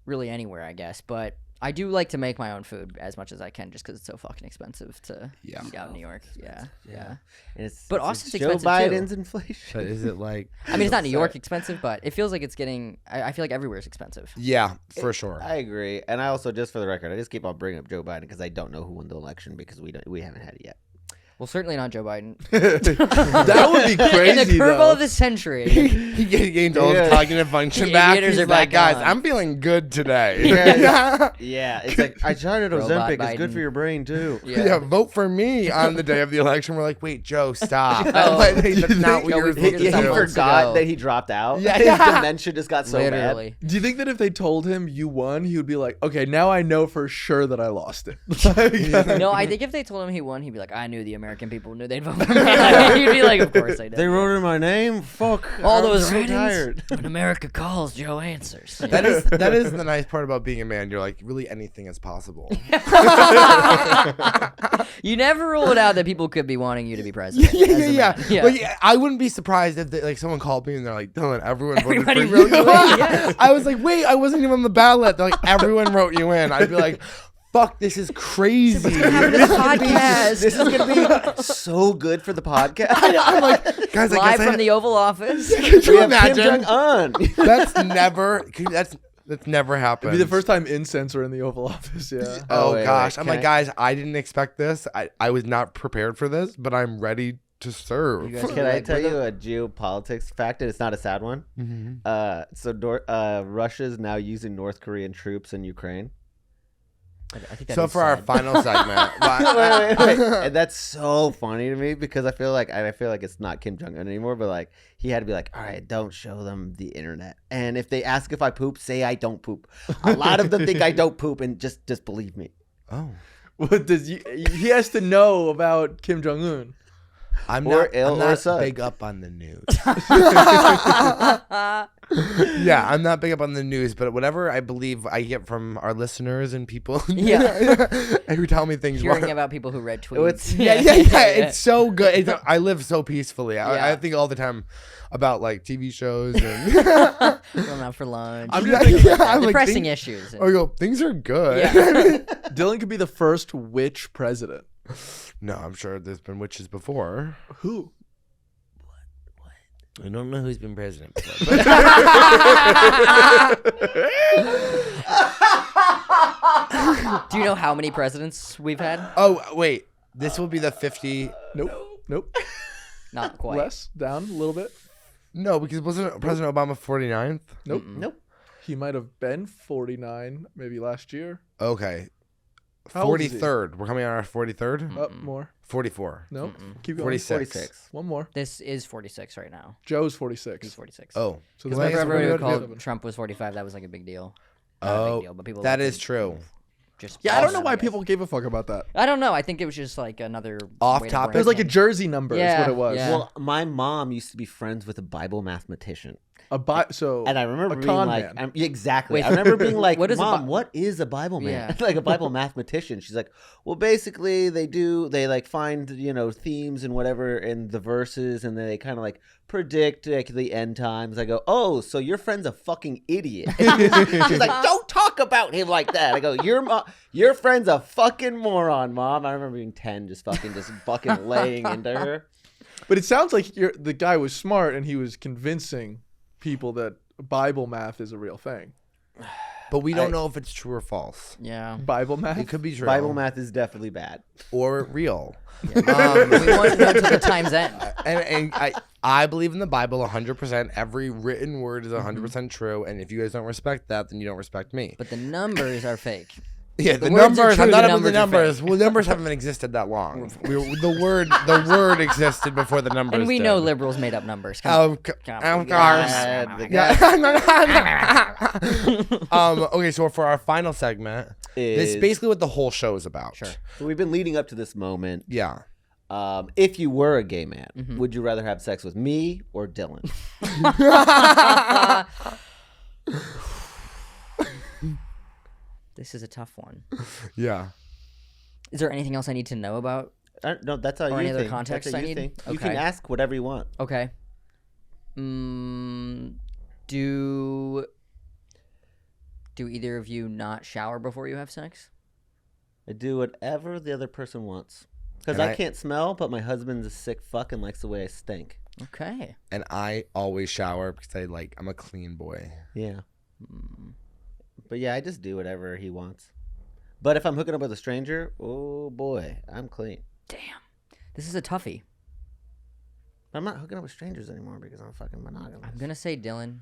[SPEAKER 1] really anywhere, I guess, but I do like to make my own food as much as I can, just because it's so fucking expensive to
[SPEAKER 3] Yeah.
[SPEAKER 1] eat out in New York. Yeah.
[SPEAKER 2] And it's,
[SPEAKER 1] But
[SPEAKER 2] it's
[SPEAKER 1] Austin's
[SPEAKER 2] Joe
[SPEAKER 1] expensive, too.
[SPEAKER 2] Biden's inflation.
[SPEAKER 3] But is it like?
[SPEAKER 1] I mean, it's not New York expensive, but it feels like it's getting. I feel like everywhere's expensive.
[SPEAKER 3] Yeah, for sure.
[SPEAKER 2] I agree, and I also, just for the record, I just keep on bringing up Joe Biden because I don't know who won the election because we haven't had it yet.
[SPEAKER 1] Well, certainly not Joe Biden.
[SPEAKER 4] That would be
[SPEAKER 1] In the
[SPEAKER 4] crazy
[SPEAKER 1] curve
[SPEAKER 4] though.
[SPEAKER 1] of the century.
[SPEAKER 3] he gained all his cognitive function
[SPEAKER 1] The
[SPEAKER 3] back.
[SPEAKER 1] aviators
[SPEAKER 3] He's
[SPEAKER 1] are
[SPEAKER 3] like,
[SPEAKER 1] back
[SPEAKER 3] guys,
[SPEAKER 1] on."
[SPEAKER 3] I'm feeling good today.
[SPEAKER 2] Yeah, it's like I started
[SPEAKER 1] Robot
[SPEAKER 2] Ozempic. It's good
[SPEAKER 1] Biden.
[SPEAKER 2] for your brain too.
[SPEAKER 3] Yeah. Vote for me on the day of the election. We're like, wait, Joe, stop.
[SPEAKER 1] Oh.
[SPEAKER 3] That's not what
[SPEAKER 1] Joe,
[SPEAKER 3] you were
[SPEAKER 1] we
[SPEAKER 3] supposed
[SPEAKER 1] figured
[SPEAKER 3] to
[SPEAKER 2] He
[SPEAKER 1] this out
[SPEAKER 3] do.
[SPEAKER 1] months
[SPEAKER 2] forgot
[SPEAKER 1] ago.
[SPEAKER 2] that he dropped out.
[SPEAKER 3] Yeah.
[SPEAKER 2] His dementia just got so
[SPEAKER 1] Literally.
[SPEAKER 4] Do you think that if they told him you won, he would be like, okay, now I know for sure that I lost it? Like,
[SPEAKER 1] No, I think if they told him he won, he'd be like, I knew the American American people knew they'd vote for me. You'd be like, of course they did.
[SPEAKER 2] They wrote in my name. Fuck.
[SPEAKER 1] all
[SPEAKER 2] I'm
[SPEAKER 1] those
[SPEAKER 2] so
[SPEAKER 1] write-ins.
[SPEAKER 2] tired.
[SPEAKER 1] When America calls, Joe answers.
[SPEAKER 3] That is the nice part about being a man. You're like, really anything is possible.
[SPEAKER 1] You never rule it out that people could be wanting you to be president. as a man. Yeah.
[SPEAKER 3] Like, I wouldn't be surprised if like someone called me and they're like, Dylan, everyone voted
[SPEAKER 1] Everybody
[SPEAKER 3] for
[SPEAKER 1] wrote
[SPEAKER 3] you.
[SPEAKER 1] you in, yes.
[SPEAKER 3] I was like, wait, I wasn't even on the ballot. They're like, everyone wrote you in. I'd be like, fuck, this is crazy.
[SPEAKER 1] Podcast.
[SPEAKER 2] This is gonna be so good for the podcast.
[SPEAKER 3] I'm like, guys,
[SPEAKER 1] Live
[SPEAKER 3] I guess
[SPEAKER 1] from the Oval Office.
[SPEAKER 3] Could
[SPEAKER 2] We
[SPEAKER 3] you
[SPEAKER 2] have Kim
[SPEAKER 3] imagine?
[SPEAKER 2] Jong-un.
[SPEAKER 3] That's never happened.
[SPEAKER 4] It'd be the first time incense are in the Oval Office. Yeah.
[SPEAKER 3] Oh
[SPEAKER 2] wait,
[SPEAKER 3] gosh,
[SPEAKER 2] wait,
[SPEAKER 3] I'm
[SPEAKER 2] can
[SPEAKER 3] like,
[SPEAKER 2] I-
[SPEAKER 3] guys, I didn't expect this. I was not prepared for this, but I'm ready to serve.
[SPEAKER 1] You guys
[SPEAKER 2] Can I
[SPEAKER 1] like,
[SPEAKER 2] tell
[SPEAKER 1] we're
[SPEAKER 2] you a geopolitics fact? And it's not a sad one. Russia's now using North Korean troops in Ukraine.
[SPEAKER 1] I think that
[SPEAKER 3] So
[SPEAKER 1] is
[SPEAKER 3] for our
[SPEAKER 1] sad.
[SPEAKER 3] final segment,
[SPEAKER 2] Wait. And that's so funny to me because I feel like it's not Kim Jong Un anymore, but like he had to be like, all right, don't show them the internet. And if they ask if I poop, say I don't poop. A lot of them think I don't poop, and just believe me.
[SPEAKER 3] oh,
[SPEAKER 4] What does he has to know about Kim Jong Un?
[SPEAKER 3] I'm
[SPEAKER 2] Or
[SPEAKER 3] not,
[SPEAKER 2] ill
[SPEAKER 3] I'm
[SPEAKER 2] or
[SPEAKER 3] not
[SPEAKER 2] suck.
[SPEAKER 3] big up on the news. Yeah, I'm not big up on the news, but whatever I believe I get from our listeners and people,
[SPEAKER 1] Yeah.
[SPEAKER 3] who tell me things.
[SPEAKER 1] Hearing
[SPEAKER 3] wrong.
[SPEAKER 1] about people who read
[SPEAKER 2] Oh, it's-
[SPEAKER 1] tweets.
[SPEAKER 3] Yeah. It's so good. I live so peacefully.
[SPEAKER 1] Yeah.
[SPEAKER 3] I think all the time about like TV shows and
[SPEAKER 1] Going out for lunch.
[SPEAKER 4] I'm just thinking
[SPEAKER 3] I'm like,
[SPEAKER 1] Depressing
[SPEAKER 3] things,
[SPEAKER 1] issues.
[SPEAKER 3] I go, things are good.
[SPEAKER 1] Yeah.
[SPEAKER 4] Dylan could be the first witch president.
[SPEAKER 3] No, I'm sure there's been witches before.
[SPEAKER 4] Who?
[SPEAKER 3] I don't know who's been president before.
[SPEAKER 1] Do you know how many presidents we've had?
[SPEAKER 3] Oh wait, this will be the 50.
[SPEAKER 4] Nope.
[SPEAKER 1] Not quite.
[SPEAKER 4] Less down a little bit.
[SPEAKER 3] No, because wasn't President Obama 49th?
[SPEAKER 4] Nope.
[SPEAKER 2] Nope.
[SPEAKER 4] He might have been 49 maybe last year.
[SPEAKER 3] Okay.
[SPEAKER 4] How old is he?
[SPEAKER 3] 43rd. We're coming on our 43rd.
[SPEAKER 4] Up more.
[SPEAKER 3] 44.
[SPEAKER 4] Nope. Keep going.
[SPEAKER 3] 46.
[SPEAKER 4] One more.
[SPEAKER 1] This is 46 right now.
[SPEAKER 4] Joe's
[SPEAKER 1] He's
[SPEAKER 4] 46.
[SPEAKER 1] 46.
[SPEAKER 3] Oh.
[SPEAKER 4] So
[SPEAKER 3] Because
[SPEAKER 4] the
[SPEAKER 3] I
[SPEAKER 1] Remember
[SPEAKER 3] guess
[SPEAKER 1] everybody
[SPEAKER 3] we're
[SPEAKER 1] would
[SPEAKER 3] gonna
[SPEAKER 1] call
[SPEAKER 3] do-
[SPEAKER 1] Trump was 45? That was like a big deal. Not a
[SPEAKER 3] Oh,
[SPEAKER 1] big deal, but people
[SPEAKER 3] that
[SPEAKER 1] like
[SPEAKER 3] is
[SPEAKER 1] to
[SPEAKER 3] true.
[SPEAKER 1] Just
[SPEAKER 4] Yeah, I don't know
[SPEAKER 1] guess.
[SPEAKER 4] why people gave a fuck about that.
[SPEAKER 1] I don't know. I think it was just like another
[SPEAKER 3] Off
[SPEAKER 1] way to
[SPEAKER 3] topic.
[SPEAKER 1] brand
[SPEAKER 4] It was like a
[SPEAKER 1] him.
[SPEAKER 4] jersey number is
[SPEAKER 1] Yeah,
[SPEAKER 4] what it was.
[SPEAKER 1] yeah.
[SPEAKER 2] Well, my mom used to be friends with a Bible mathematician.
[SPEAKER 4] So
[SPEAKER 2] And I remember
[SPEAKER 4] a
[SPEAKER 2] being
[SPEAKER 4] con
[SPEAKER 2] like,
[SPEAKER 4] man.
[SPEAKER 2] exactly.
[SPEAKER 1] Wait,
[SPEAKER 2] I remember being like,
[SPEAKER 1] what is a
[SPEAKER 2] Mom,
[SPEAKER 1] Bi-
[SPEAKER 2] what is a Bible man?
[SPEAKER 1] Yeah.
[SPEAKER 2] Like a Bible mathematician. She's like, well, basically they like find, themes and whatever in the verses, and then they kind of like predict like the end times. I go, oh, so your friend's a fucking idiot. She's like, don't talk about him like that. I go, your friend's a fucking moron, Mom. I remember being 10, just fucking laying into her.
[SPEAKER 4] But it sounds like the guy was smart and he was convincing people that Bible math is a real thing.
[SPEAKER 3] But we don't know if it's true or false.
[SPEAKER 1] Yeah.
[SPEAKER 4] Bible math?
[SPEAKER 3] It could be true.
[SPEAKER 2] Bible math is definitely bad.
[SPEAKER 3] Or real.
[SPEAKER 1] We won't know until the time's end.
[SPEAKER 3] And I believe in the Bible 100%. Every written word is 100% true. And if you guys don't respect that, then you don't respect me.
[SPEAKER 1] But the numbers are fake.
[SPEAKER 3] Yeah,
[SPEAKER 1] The
[SPEAKER 3] the
[SPEAKER 1] words are
[SPEAKER 3] numbers.
[SPEAKER 1] true,
[SPEAKER 3] I'm
[SPEAKER 1] the
[SPEAKER 3] not about the
[SPEAKER 1] numbers are
[SPEAKER 3] numbers. Well, numbers haven't existed that long. The word existed before the numbers.
[SPEAKER 1] And we
[SPEAKER 3] did.
[SPEAKER 1] know liberals made up numbers. Come
[SPEAKER 3] Of
[SPEAKER 1] on.
[SPEAKER 3] course.
[SPEAKER 2] God.
[SPEAKER 3] Okay, so for our final segment, this is basically what the whole show is about.
[SPEAKER 1] Sure.
[SPEAKER 2] So we've been leading up to this moment.
[SPEAKER 3] Yeah.
[SPEAKER 2] If you were a gay man, would you rather have sex with me or Dylan?
[SPEAKER 1] This is a tough one.
[SPEAKER 3] Yeah.
[SPEAKER 1] Is there anything else I need to know about?
[SPEAKER 2] No, that's how
[SPEAKER 1] Or
[SPEAKER 2] you
[SPEAKER 1] any other
[SPEAKER 2] think.
[SPEAKER 1] context
[SPEAKER 2] That's how
[SPEAKER 1] I
[SPEAKER 2] you
[SPEAKER 1] need?
[SPEAKER 2] think. You can
[SPEAKER 1] Okay.
[SPEAKER 2] ask whatever you want.
[SPEAKER 1] Okay. Do either of you not shower before you have sex?
[SPEAKER 2] I do whatever the other person wants. Because
[SPEAKER 3] And
[SPEAKER 2] I
[SPEAKER 3] I-
[SPEAKER 2] can't smell, but my husband's a sick fuck and likes the way I stink.
[SPEAKER 1] Okay.
[SPEAKER 3] And I always shower because I'm a clean boy.
[SPEAKER 2] Yeah. But yeah, I just do whatever he wants. But if I'm hooking up with a stranger, oh boy, I'm clean.
[SPEAKER 1] Damn. This is a toughie.
[SPEAKER 2] I'm not hooking up with strangers anymore because I'm fucking monogamous.
[SPEAKER 1] I'm going to say Dylan,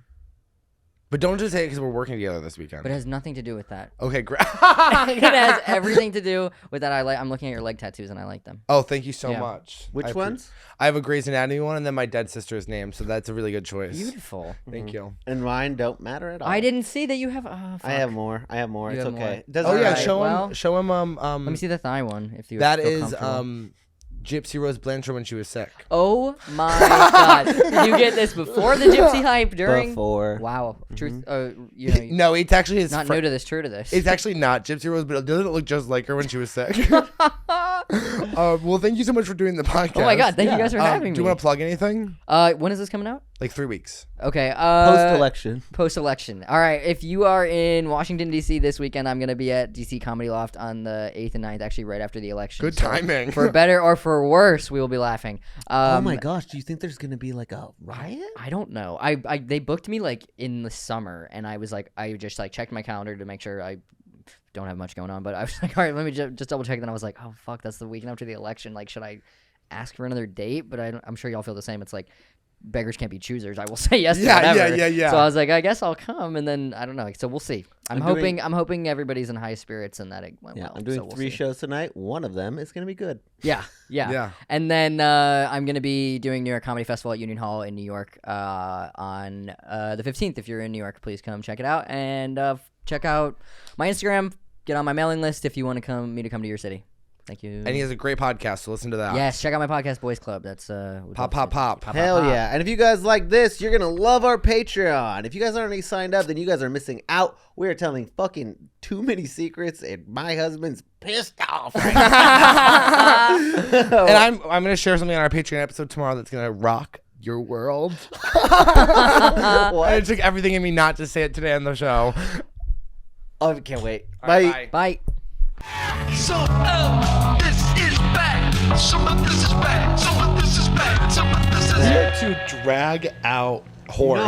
[SPEAKER 3] But don't just say it because we're working together this weekend.
[SPEAKER 1] but it has nothing to do with that.
[SPEAKER 3] Okay, great.
[SPEAKER 1] It has everything to do with that. I'm looking at your leg tattoos and I like them.
[SPEAKER 3] Oh, thank you so
[SPEAKER 1] Yeah.
[SPEAKER 3] much.
[SPEAKER 2] Which ones?
[SPEAKER 3] I have a Grey's Anatomy one and then my dead sister's name, so that's a really good choice.
[SPEAKER 1] Beautiful.
[SPEAKER 3] Thank you.
[SPEAKER 2] And mine don't matter at all.
[SPEAKER 1] I didn't see that you have. Oh,
[SPEAKER 2] I have more.
[SPEAKER 1] You
[SPEAKER 2] It's
[SPEAKER 1] have
[SPEAKER 2] okay.
[SPEAKER 1] more.
[SPEAKER 2] It doesn't
[SPEAKER 3] Oh yeah,
[SPEAKER 1] Alright,
[SPEAKER 2] matter.
[SPEAKER 3] show him.
[SPEAKER 1] well,
[SPEAKER 3] Show him.
[SPEAKER 1] Let me see the thigh one. If you
[SPEAKER 3] That
[SPEAKER 1] feel
[SPEAKER 3] is
[SPEAKER 1] comfortable.
[SPEAKER 3] Gypsy Rose Blanchard when she was sick.
[SPEAKER 1] Oh my god! Did you get this before the gypsy hype? During?
[SPEAKER 2] Before.
[SPEAKER 1] Wow. Truth. You know.
[SPEAKER 3] No, it's actually his
[SPEAKER 1] Not new to this. True to this.
[SPEAKER 3] It's actually not Gypsy Rose, but it doesn't look just like her when she was sick. Well, thank you so much for doing the podcast.
[SPEAKER 1] Oh my god! Thank you guys for having me.
[SPEAKER 3] Do you want to plug anything?
[SPEAKER 1] When is this coming out?
[SPEAKER 3] Like 3 weeks.
[SPEAKER 1] Okay.
[SPEAKER 2] Post-election.
[SPEAKER 1] Post-election. All right. If you are in Washington, D.C. this weekend, I'm going to be at D.C. Comedy Loft on the 8th and 9th, actually right after the election.
[SPEAKER 3] Good
[SPEAKER 1] So
[SPEAKER 3] timing.
[SPEAKER 1] for better or for worse, we will be laughing.
[SPEAKER 2] Oh my gosh, do you think there's gonna be like a riot?
[SPEAKER 1] I don't know. They booked me like in the summer, and I was like, I just like checked my calendar to make sure I don't have much going on. But I was like, all right, let me just double check. Then I was like, oh fuck, that's the weekend after the election. Like, should I ask for another date? But I'm sure y'all feel the same. It's like beggars can't be choosers. I will say yes to whatever.
[SPEAKER 3] Yeah.
[SPEAKER 1] So I was like, I guess I'll come, and then I don't know. So we'll see. I'm hoping everybody's in high spirits and that it went well.
[SPEAKER 2] I'm doing
[SPEAKER 1] so we'll
[SPEAKER 2] 3
[SPEAKER 1] see.
[SPEAKER 2] shows tonight. One of them is gonna be good.
[SPEAKER 1] Yeah. And then I'm going to be doing New York Comedy Festival at Union Hall in New York on the 15th. If you're in New York, please come check it out. And check out my Instagram. Get on my mailing list if you want to come to your city. Thank you.
[SPEAKER 3] And he has a great podcast, so listen to that.
[SPEAKER 1] Yes, check out my podcast, Boys Club. That's
[SPEAKER 3] Pop.
[SPEAKER 2] Hell yeah. And if you guys like this, you're gonna love our Patreon. If you guys aren't already signed up, then you guys are missing out. We are telling fucking too many secrets, and my husband's pissed off right now.
[SPEAKER 3] And I'm gonna share something on our Patreon episode tomorrow that's gonna rock your world.
[SPEAKER 2] What?
[SPEAKER 3] It took everything in me not to say it today on the show.
[SPEAKER 2] Oh, I can't wait.
[SPEAKER 3] Right,
[SPEAKER 1] Bye.
[SPEAKER 6] So, this is back. Some of this is back. Some of this is back. Some of this is
[SPEAKER 3] To drag out horse.